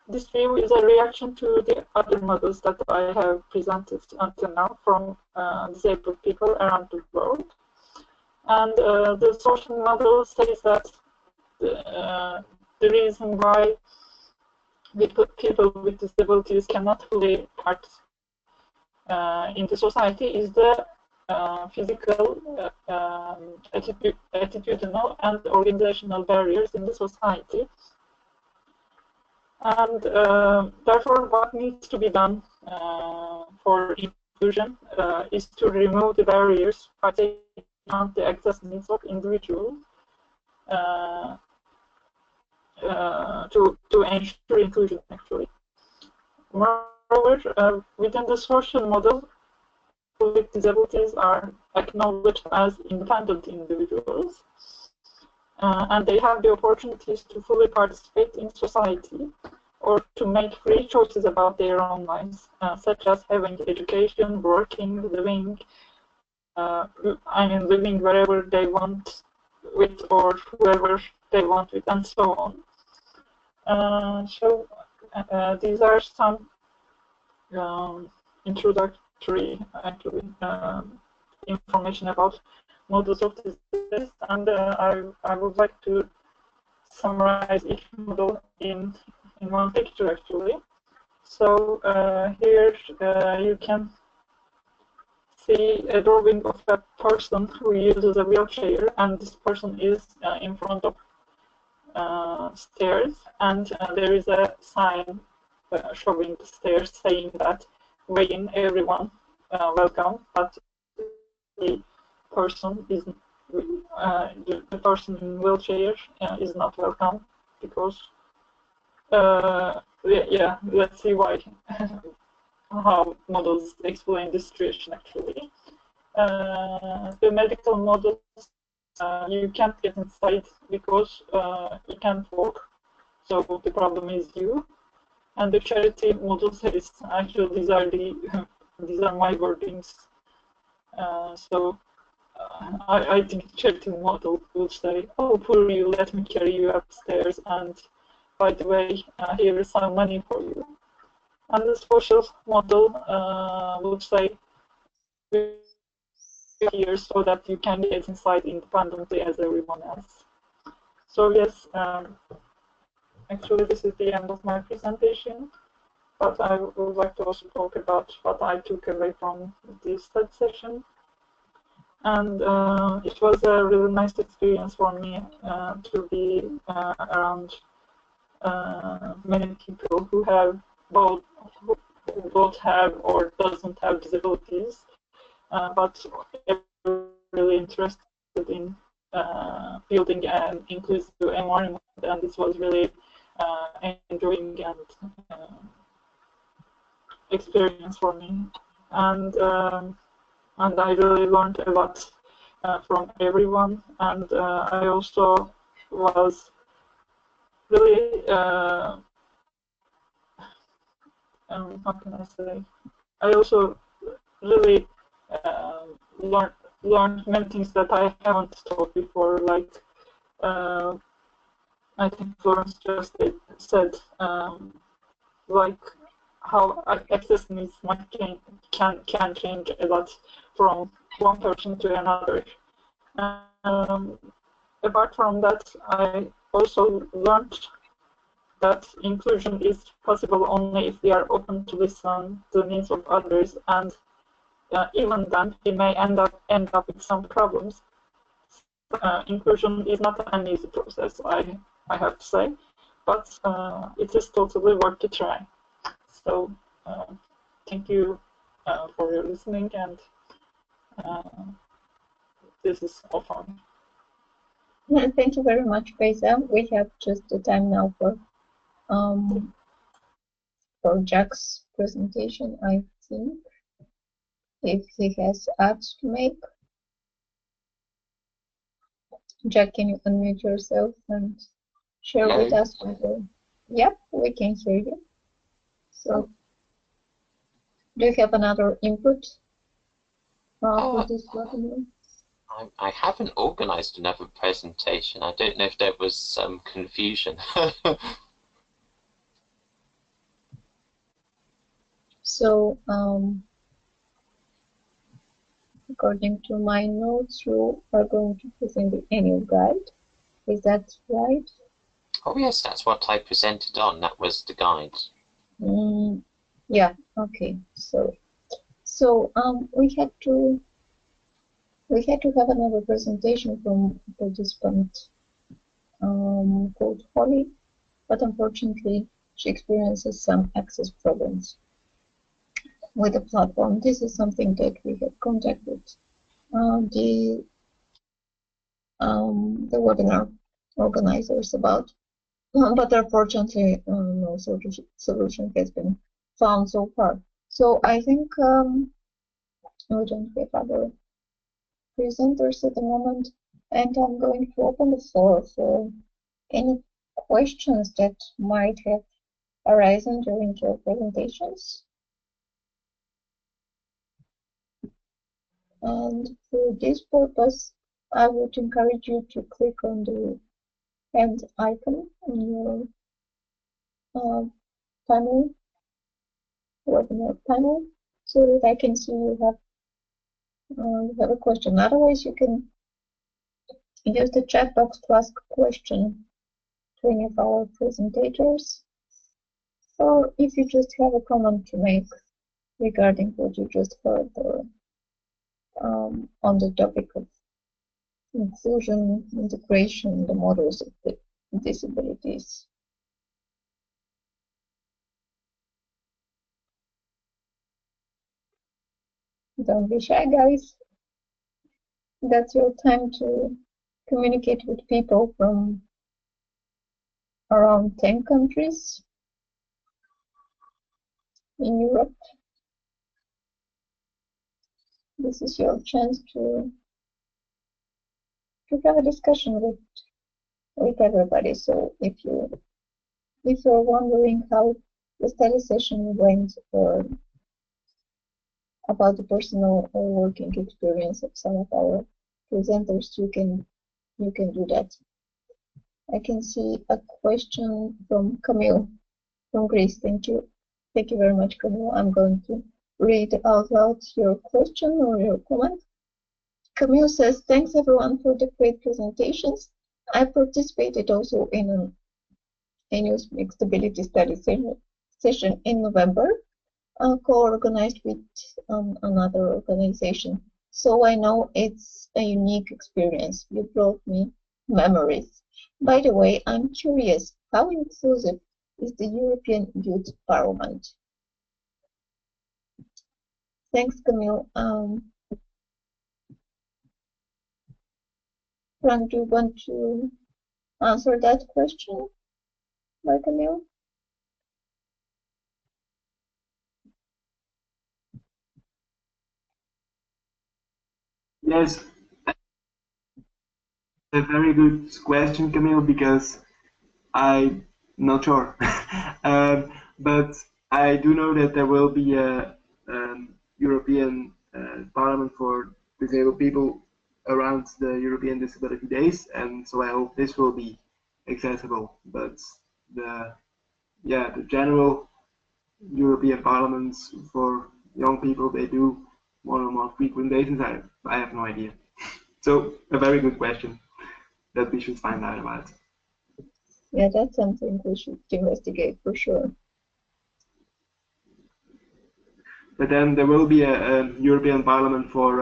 this view is a reaction to the other models that I have presented until now from disabled people around the world. And the social model says that the reason why people with disabilities cannot fully part into society is the physical, attitudinal, and organizational barriers in the society. And therefore, what needs to be done for inclusion is to remove the barriers by taking on the access needs of individuals to ensure inclusion, actually. Moreover, within the social model, people with disabilities are acknowledged as independent individuals, and they have the opportunities to fully participate in society or to make free choices about their own lives, such as having education, working, living, living wherever they want with or whoever they want with, and so on. So these are some introductory, actually, information about models of disease, and I would like to summarize each model in one picture, actually. So here you can see a drawing of a person who uses a wheelchair, and this person is in front of stairs, and there is a sign showing the stairs saying that way in, everyone welcome, but the person is the person in wheelchair is not welcome because yeah, let's see why. How models explain this situation, actually. The medical models, you can't get inside because you can't walk, so the problem is you. And the charity model says, actually, these are my wordings. I think charity model would say, oh, poor you, let me carry you upstairs, and by the way, here is some money for you. And the social model would say, here so that you can get inside independently as everyone else. So yes, actually this is the end of my presentation, but I would like to also talk about what I took away from this study session. And it was a really nice experience for me to be around many people who have both have or doesn't have disabilities, but really interested in building an inclusive environment, and this was really enjoying and experience for me. And I really learned a lot from everyone, and I also was really how can I say? I also really learned many things that I haven't taught before, like I think Florence just said, like how access needs can change a lot from one person to another. Apart from that, I also learned that inclusion is possible only if we are open to listen to the needs of others, and even then we may end up with some problems. Inclusion is not an easy process, I have to say, but it is totally worth to try. So thank you for your listening, and this is all for me. Thank you very much, Beyza. We have just the time now for Jack's presentation, I think, if he has ads to make. Jack, can you unmute yourself and share with us? Yep, we can hear you. So, do you have another input for this webinar? I haven't organized another presentation. I don't know if there was some confusion. So, according to my notes, you are going to present the annual guide. Is that right? Oh yes, that's what I presented on. That was the guide. Yeah. Okay. So we had to have another presentation from a participant called Holly, but unfortunately she experiences some access problems with the platform. This is something that we have contacted the webinar organizers about, but unfortunately no solution has been found so far. So I think we don't have other presenters at the moment, and I'm going to open the floor for any questions that might have arisen during your presentations. And for this purpose, I would encourage you to click on the hand icon on your webinar panel, so that I can see you have a question. Otherwise, you can use the chat box to ask a question to any of our presentators, or if you just have a comment to make regarding what you just heard on the topic of inclusion, integration, the models of disabilities. Don't be shy, guys. That's your time to communicate with people from around 10 countries in Europe. This is your chance to have a discussion with everybody. So if you if you're wondering how the study session went or about the personal or working experience of some of our presenters, you can do that. I can see a question from Camille from Greece. Thank you. Thank you very much, Camille. I'm going to read out loud your question or your comment. Camille says, thanks everyone for the great presentations. I participated also in an annual mixed ability study session in November, co-organized with another organization. So I know it's a unique experience. You brought me memories. By the way, I'm curious, how inclusive is the European Youth Parliament? Thanks, Camille. Frank, do you want to answer that question by Camille? Yes, a very good question, Camille, because I'm not sure. But I do know that there will be a European Parliament for disabled people around the European Disability Days, and so I hope this will be accessible. But the general European Parliaments for young people, they do more and more frequent basis. I have no idea. So a very good question that we should find out about. Yeah, that's something we should investigate for sure. But then there will be a European Parliament for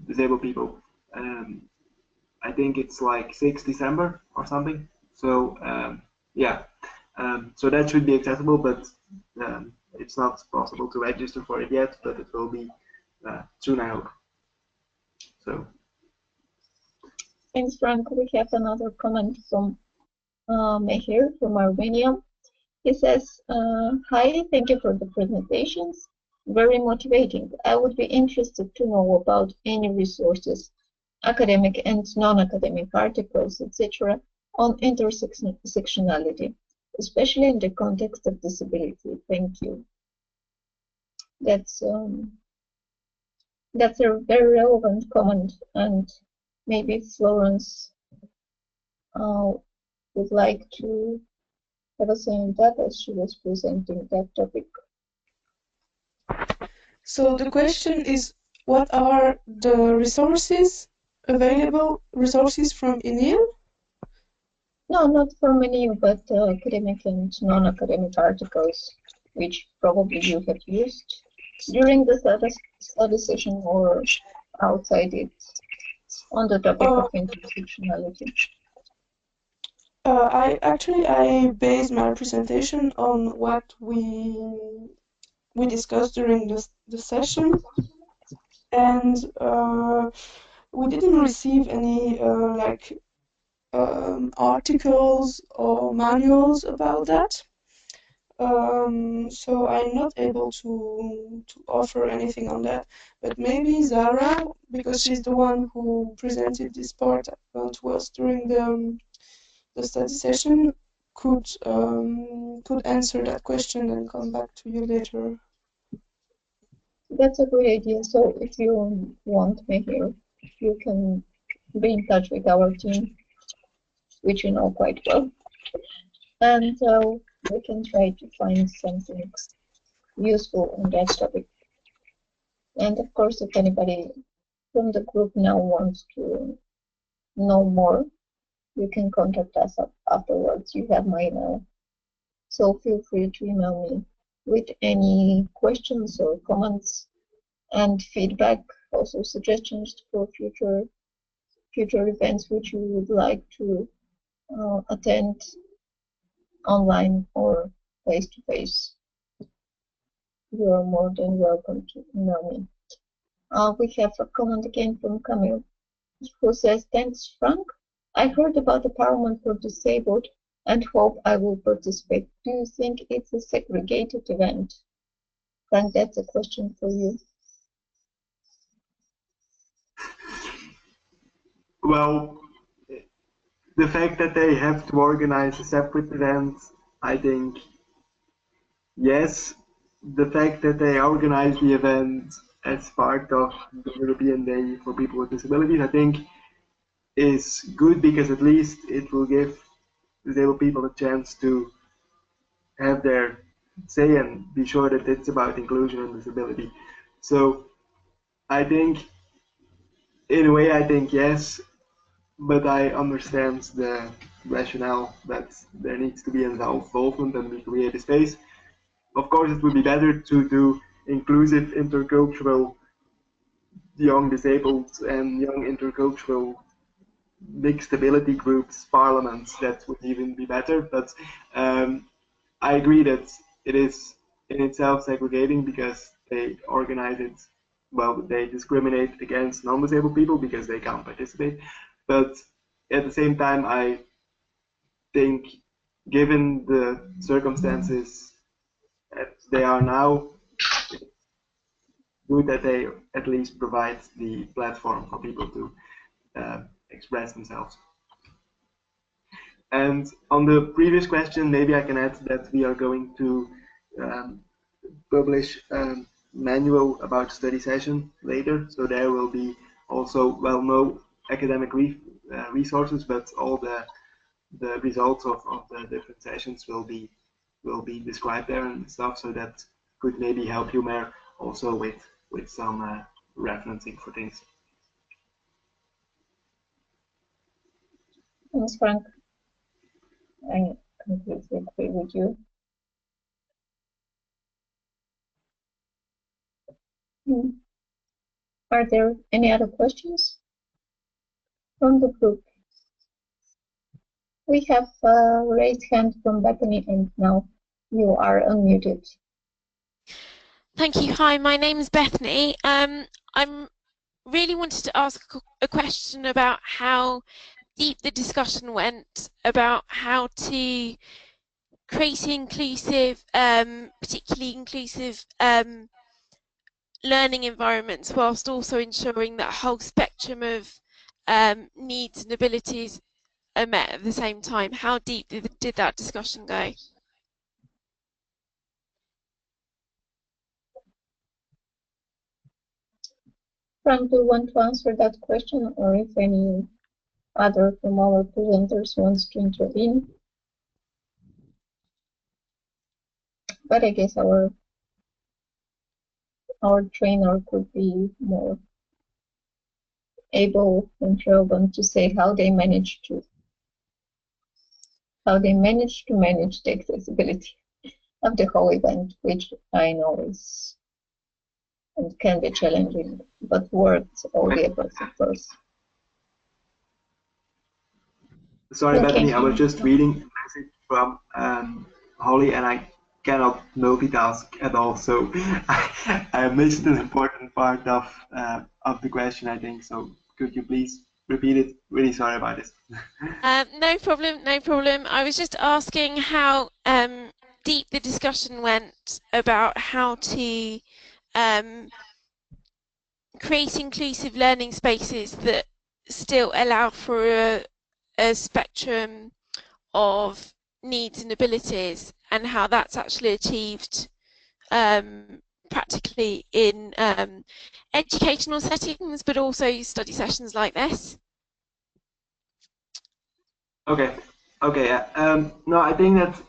disabled people. I think it's like 6 December or something. So yeah, so that should be accessible, but it's not possible to register for it yet. But it will be soon, I hope. So. Thanks, Frank. We have another comment from Mehir from Armenia. He says, hi, thank you for the presentations. Very motivating. I would be interested to know about any resources, academic and non-academic articles, etc., on intersectionality, especially in the context of disability. Thank you. That's a very relevant comment, and maybe Florence would like to have a say in that as she was presenting that topic. So the question is, what are the available resources from ENIL? No, not from ENIL, but academic and non-academic articles, which probably you have used during the study session or outside it on the topic of intersectionality. I based my presentation on what we discussed during the session, and we didn't receive any articles or manuals about that. So I'm not able to offer anything on that. But maybe Zara, because she's the one who presented this part to us during the study session, could answer that question and come back to you later. That's a great idea. So if you want me here, you can be in touch with our team, which you know quite well, and we can try to find something useful on that topic. And of course, if anybody from the group now wants to know more, you can contact us afterwards. You have my email, so feel free to email me with any questions or comments and feedback, also suggestions for future events which you would like to attend online or face-to-face. You are more than welcome to email me. We have a comment again from Camille, who says, thanks, Frank. I heard about the Parliament for Disabled and hope I will participate. Do you think it's a segregated event? Frank, that's a question for you. Well, the fact that they have to organize a separate event, I think, yes. The fact that they organize the event as part of the European Day for People with Disabilities, I think, is good, because at least it will give disabled people a chance to have their say and be sure that it's about inclusion and disability. So I think, in a way, I think yes, but I understand the rationale that there needs to be involvement and we create a space. Of course, it would be better to do inclusive, intercultural, young disabled and young intercultural mixed ability groups, parliaments. That would even be better. But I agree that it is in itself segregating, because they organize it, well, they discriminate against non-disabled people because they can't participate. But at the same time, I think, given the circumstances as they are now, it's good that they at least provide the platform for people to express themselves. And on the previous question, maybe I can add that we are going to publish a manual about study session later. So there will be also, well, no academic resources, but all the results of the different sessions will be described there and stuff. So that could maybe help you more also with some referencing for things. Thanks, Frank. I completely agree with you. Are there any other questions from the group? We have a raised hand from Bethany, and now you are unmuted. Thank you. Hi, my name is Bethany. I'm really wanted to ask a question about how deep the discussion went about how to create inclusive, particularly inclusive learning environments, whilst also ensuring that a whole spectrum of needs and abilities are met at the same time. How deep did that discussion go? Frank, do you want to answer that question, or if any other from our presenters wants to intervene? But I guess our trainer could be more able and relevant to say how they manage to manage the accessibility of the whole event, which I know is and can be challenging, but worth all the efforts, of course. Sorry, Bethany, I was just reading a message from Holly, and I cannot multitask at all, so I missed an important part of the question, I think. So could you please repeat it? Really sorry about this. No problem, no problem. I was just asking how deep the discussion went about how to create inclusive learning spaces that still allow for a spectrum of needs and abilities, and how that's actually achieved practically in educational settings, but also study sessions like this. Okay. No, I think that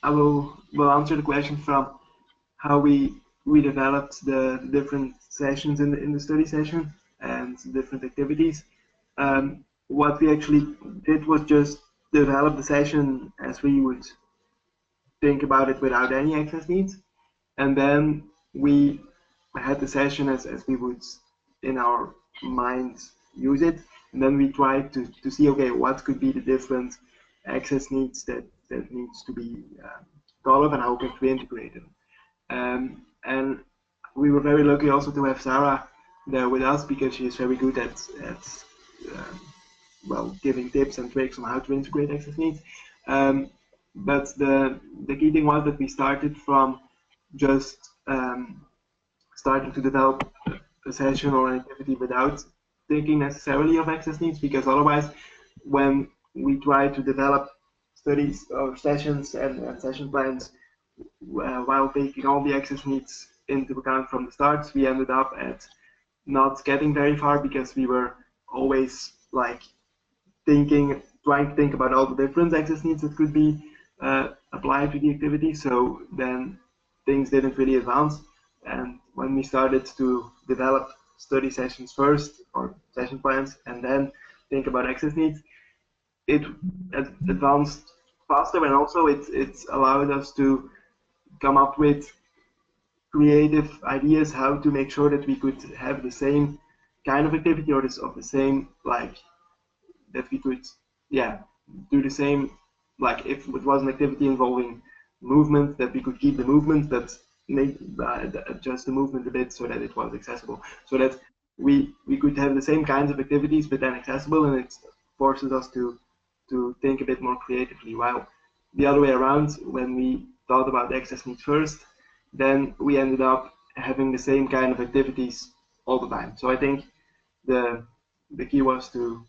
I will answer the question from how we developed the different sessions in the study session and different activities. What we actually did was just develop the session as we would think about it without any access needs, and then we had the session as we would in our minds use it, and then we tried to see, okay, what could be the different access needs that needs to be thought of, and how can we integrate them. And we were very lucky also to have Sarah there with us, because she is very good at well, giving tips and tricks on how to integrate access needs. But the key thing was that we started from just starting to develop a session or an activity without thinking necessarily of access needs, because otherwise when we try to develop studies or sessions and session plans while taking all the access needs into account from the start, we ended up at not getting very far because we were always like trying to think about all the different access needs that could be applied to the activity. So then things didn't really advance. And when we started to develop study sessions first, or session plans, and then think about access needs, it advanced faster, and also it's allowed us to come up with creative ideas how to make sure that we could have the same kind of activity, or of the same, like, that we could, yeah, do the same, like if it was an activity involving movement, that we could keep the movement, but make adjust the movement a bit so that it was accessible, so that we could have the same kinds of activities but then accessible, and it forces us to think a bit more creatively. While the other way around, when we thought about access needs first, then we ended up having the same kind of activities all the time. So I think the key was to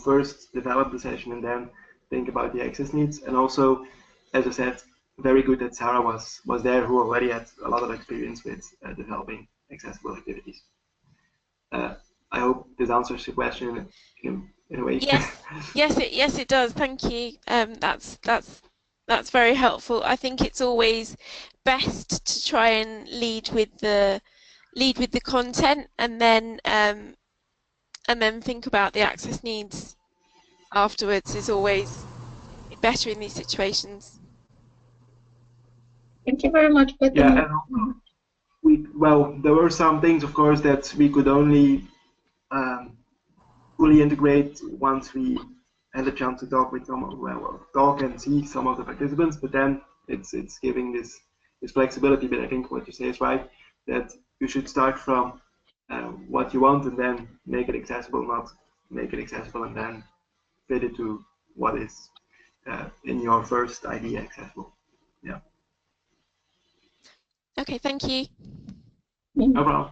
first develop the session and then think about the access needs. And also, as I said, very good that Sarah was there, who already had a lot of experience with developing accessible activities. I hope this answers your question in a way. Yes, it does. Thank you. That's very helpful. I think it's always best to try and lead with the content, and then think about the access needs afterwards. Is always better in these situations. Thank you very much, Bethany. Yeah, and there were some things, of course, that we could only fully integrate once we had a chance to talk with talk and see some of the participants. But then it's giving this flexibility. But I think what you say is right, that you should start from what you want and then make it accessible, not make it accessible and then fit it to what is in your first idea accessible. Yeah. Okay, thank you. No problem.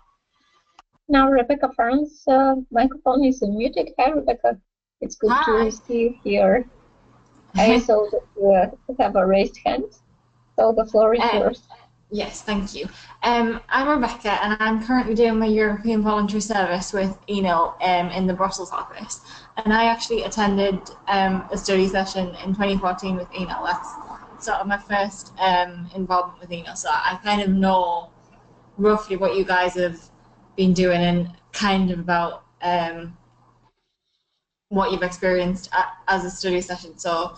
Now Rebecca Farnes' microphone is unmuted. Hi, Rebecca. It's good to see you here. I saw that you have a raised hand, so the floor is yours. Yes, thank you. I'm Rebecca, and I'm currently doing my European Voluntary Service with ENIL in the Brussels office. And I actually attended a study session in 2014 with ENIL. That's sort of my first involvement with ENIL. So I kind of know roughly what you guys have been doing and kind of about what you've experienced as a study session. So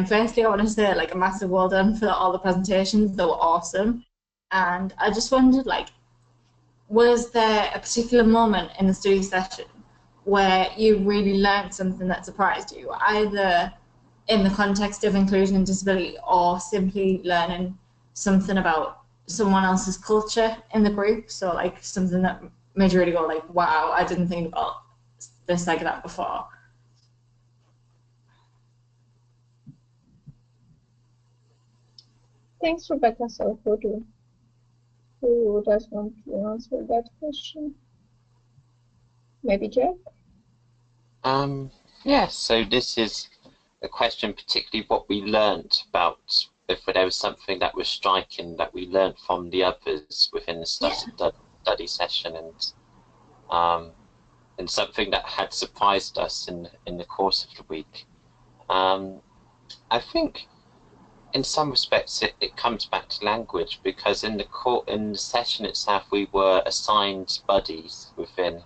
firstly, I want to say like a massive well done for all the presentations. They were awesome. And I just wondered, like, was there a particular moment in the study session where you really learned something that surprised you, either in the context of inclusion and disability or simply learning something about someone else's culture in the group? So like something that made you really go like, wow, I didn't think about this like that before. Thanks, Rebecca. So who does want to answer that question? Maybe Jack? Yeah, so this is a question particularly what we learnt about, if there was something that was striking that we learnt from the others within the study session, and something that had surprised us in the course of the week. I think in some respects it comes back to language, because in the session itself we were assigned buddies within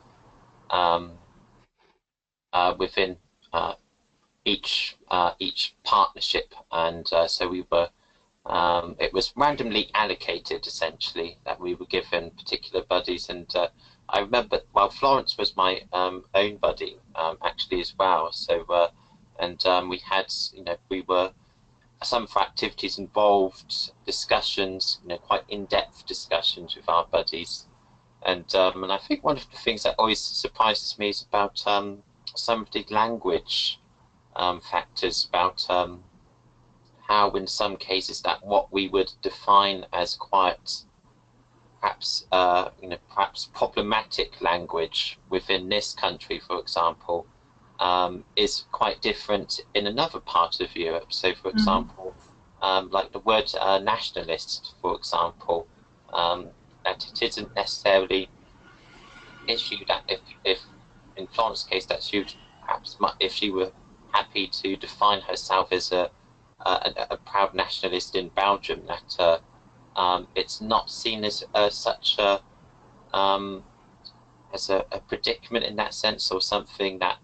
each partnership, and so we were it was randomly allocated, essentially, that we were given particular buddies. And I remember, well, Florence was my own buddy actually as well. So we had, we were, some of our activities involved discussions, quite in-depth discussions with our buddies. And I think one of the things that always surprises me is about some of the language factors, about how in some cases that what we would define as quite perhaps perhaps problematic language within this country, for example, is quite different in another part of Europe. So, for example, like the word nationalist, for example, that it isn't necessarily issue that if in Florence's case that she would perhaps, if she were happy to define herself as a proud nationalist in Belgium, that it's not seen as such a predicament in that sense, or something that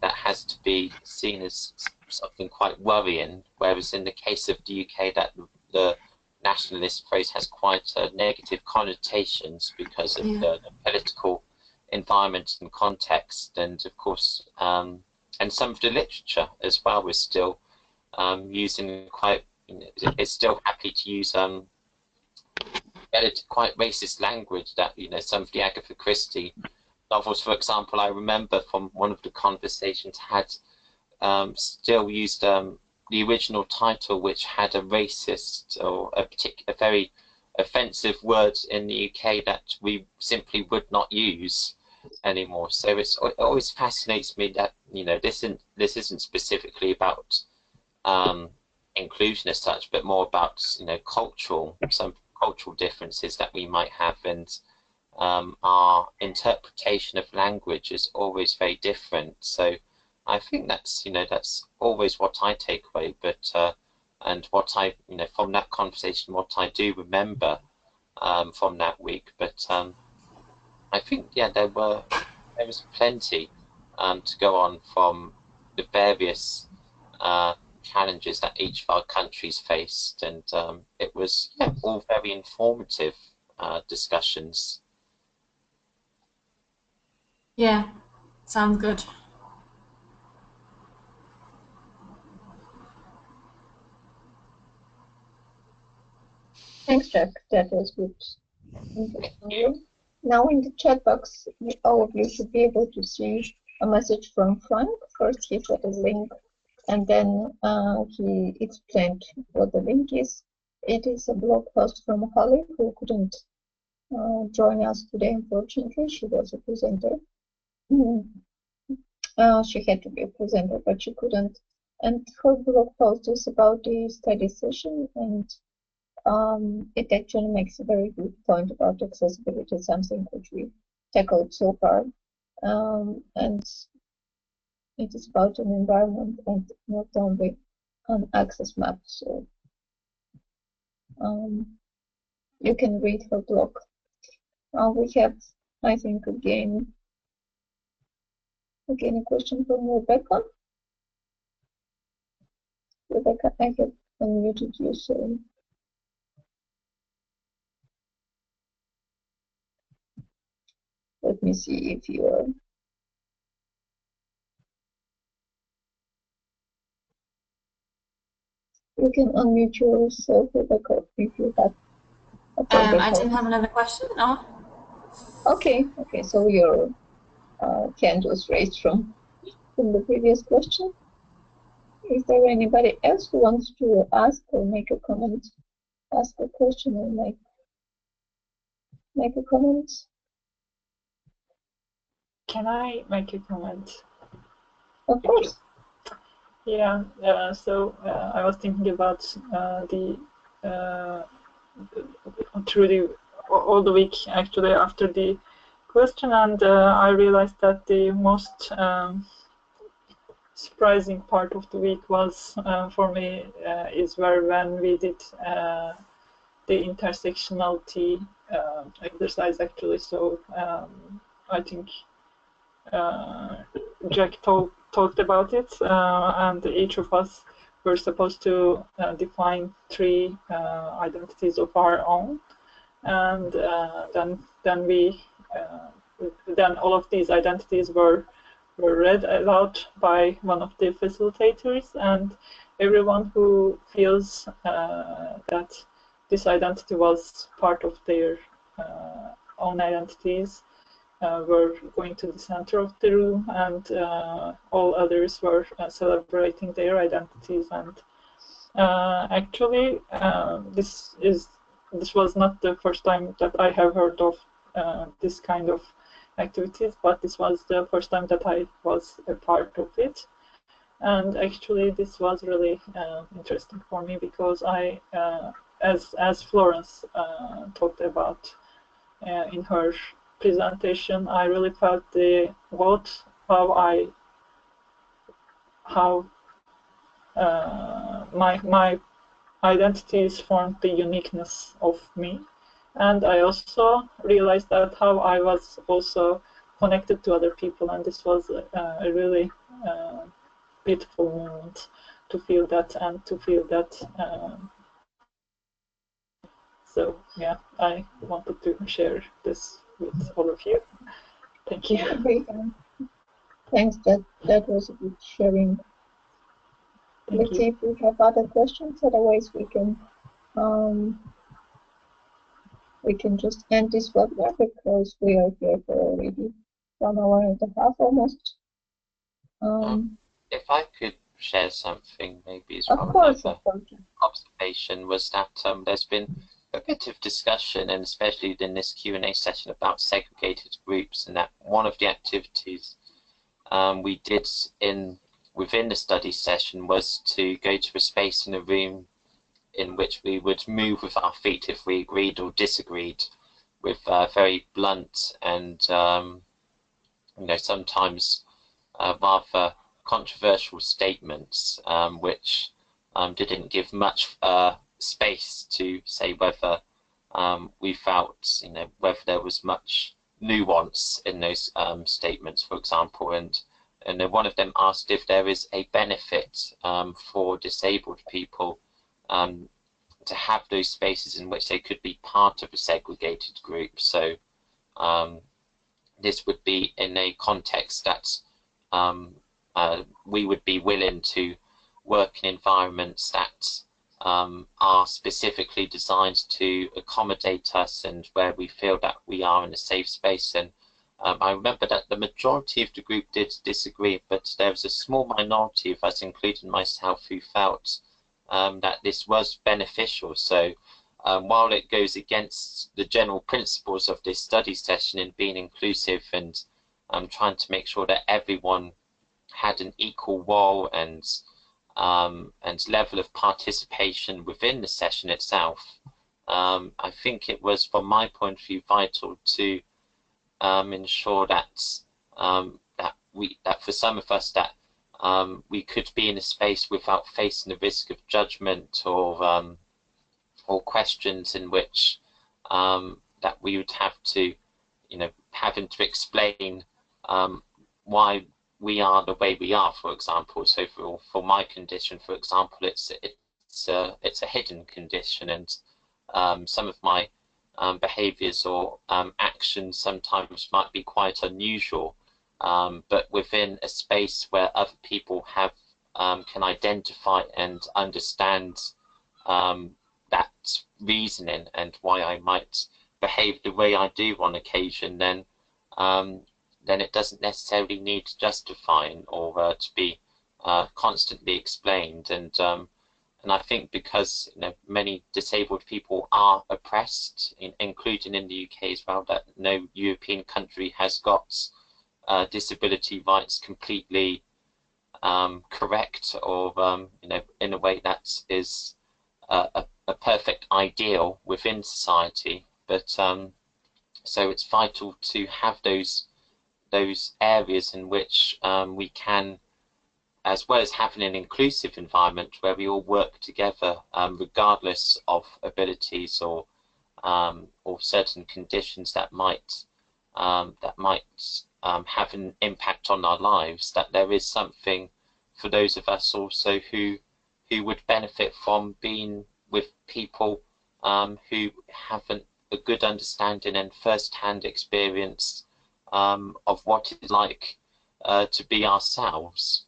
that has to be seen as something quite worrying. Whereas in the case of the UK, that the nationalist phrase has quite negative connotations because of the political environment and context, and of course, and some of the literature as well was still using quite, is still happy to use quite racist language. That, you know, some of the Agatha Christie novels, for example, I remember from one of the conversations had still used the original title, which had a racist or a very offensive word in the UK that we simply would not use anymore. So it always fascinates me that, you know, this isn't specifically about inclusion as such, but more about, you know, some cultural differences that we might have, and our interpretation of language is always very different. So I think that's, you know, that's always what I take away, but and what I, you know, from that conversation, what I do remember from that week. But I think, yeah, there was plenty to go on from the various challenges that each of our countries faced, and it was, yeah, all very informative discussions. Yeah, sounds good. Thanks, Jack. That was good. Now in the chat box, all of you should be able to see a message from Frank. First, he put a link, and then he explained what the link is. It is a blog post from Holly, who couldn't join us today, unfortunately. She was a presenter. She had to be a presenter, but she couldn't. And her blog post is about the study session, and it actually makes a very good point about accessibility, something which we tackled so far. And it is about an environment and not only an access map. So you can read her blog. We have, I think, again a question from Rebecca. Rebecca, I have unmuted you, so let me see if you are. You can unmute yourself, Rebecca, if you have. I didn't have another question, no? Okay, so your hand was raised from the previous question. Is there anybody else who wants to ask or make a comment, ask a question or make a comment? Can I make a comment? Of course. Yeah, so I was thinking about through all the week, actually, after the question, and I realized that the most surprising part of the week was, for me, is when we did the intersectionality exercise, actually. So I think Jack talked about it, and each of us were supposed to define 3 identities of our own, and then all of these identities were read aloud by one of the facilitators, and everyone who feels that this identity was part of their own identities were going to the center of the room, and all others were celebrating their identities. And actually, this was not the first time that I have heard of this kind of activities, but this was the first time that I was a part of it. And actually, this was really interesting for me because I, as Florence talked about in her presentation, I really felt how my identities formed the uniqueness of me. And I also realized that how I was also connected to other people, and this was a really beautiful moment to feel that and to feel that. So yeah, I wanted to share this with all of you. Thank you. Okay. Thanks. That was a good sharing. Let's see if we have other questions. Otherwise, we can just end this webinar because we are here for already 1 hour and a half almost. If I could share something, maybe as well. Of course. Observation was that there's been a bit of discussion, and especially in this Q&A session, about segregated groups, and that one of the activities we did within the study session was to go to a space in a room in which we would move with our feet if we agreed or disagreed with very blunt and sometimes rather controversial statements, which didn't give much space to say whether we felt, whether there was much nuance in those statements, for example, and then one of them asked if there is a benefit for disabled people to have those spaces in which they could be part of a segregated group. So this would be in a context that we would be willing to work in environments that are specifically designed to accommodate us and where we feel that we are in a safe space. And I remember that the majority of the group did disagree, but there was a small minority of us, including myself, who felt that this was beneficial. So while it goes against the general principles of this study session in being inclusive and trying to make sure that everyone had an equal role and level of participation within the session itself, I think it was, from my point of view, vital to ensure that that for some of us that we could be in a space without facing the risk of judgment or questions in which that we would have to, having to explain why we are the way we are, for example. So for my condition, for example, it's a hidden condition, and some of my behaviors or actions sometimes might be quite unusual, but within a space where other people have can identify and understand that reasoning and why I might behave the way I do on occasion, then it doesn't necessarily need justifying or to be constantly explained. And I think because many disabled people are oppressed, including in the UK as well, that no European country has got disability rights completely correct or in a way that is a perfect ideal within society. But so it's vital to have those areas in which we can, as well as having an inclusive environment where we all work together, regardless of abilities or certain conditions that might have an impact on our lives, that there is something for those of us also who would benefit from being with people who haven't a good understanding and first-hand experience of what it's like to be ourselves.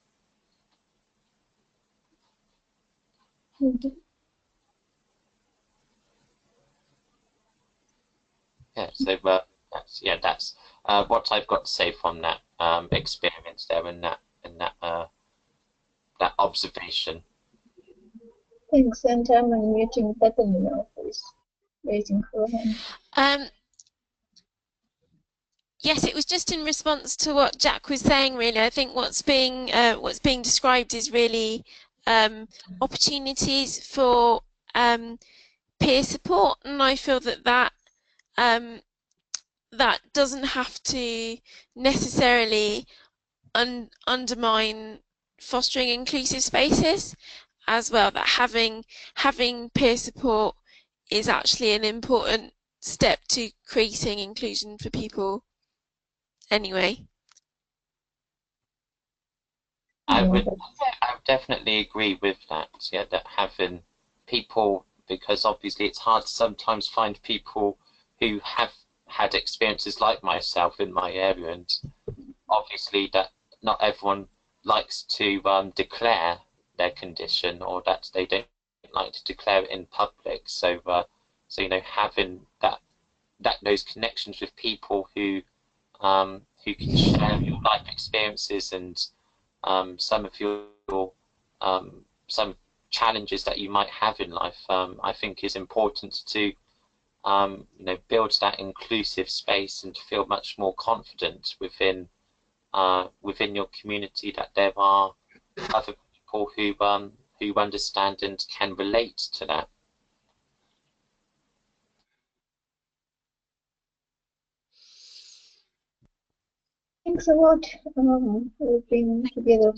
Mm-hmm. Yeah, so that's what I've got to say from that experience there and that observation. Thanks, and I'm unmuting Bethany now, please, raising her hand. Yes, it was just in response to what Jack was saying. Really, I think what's being described is really opportunities for peer support, and I feel that that doesn't have to necessarily undermine fostering inclusive spaces as well. That having peer support is actually an important step to creating inclusion for people. Anyway. I would definitely agree with that. Yeah, that having people, because obviously it's hard to sometimes find people who have had experiences like myself in my area, and obviously that not everyone likes to declare their condition, or that they don't like to declare it in public. So, so you know, having those connections with people who can share your life experiences and some of your some challenges that you might have in life, I think is important to you know, build that inclusive space and to feel much more confident within within your community that there are other people who understand and can relate to that. Thanks a lot. We've been together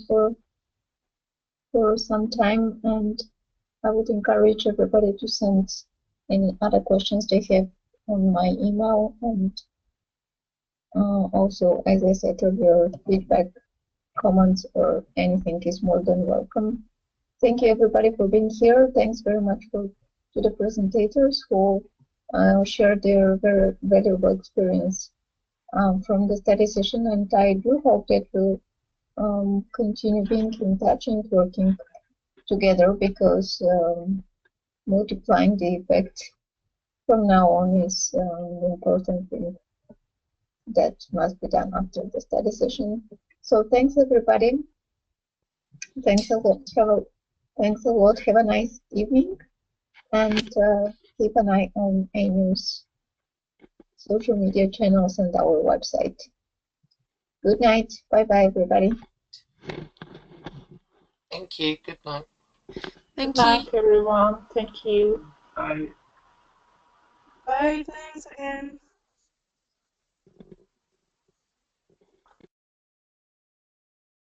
for some time, and I would encourage everybody to send any other questions they have on my email, and also, as I said earlier, feedback, comments, or anything is more than welcome. Thank you, everybody, for being here. Thanks very much to the presentators who shared their very valuable experience from the study session, and I do hope that we'll continue being in touch and working together, because multiplying the effect from now on is an important thing that must be done after the study session. So thanks, everybody. Thanks a lot. Thanks a lot. Have a nice evening, and keep an eye on ENIL's social media channels and our website. Good night. Bye-bye, everybody. Thank you. Good night. Thank Good night, you. everyone. Thank you. Bye. Bye, thanks again.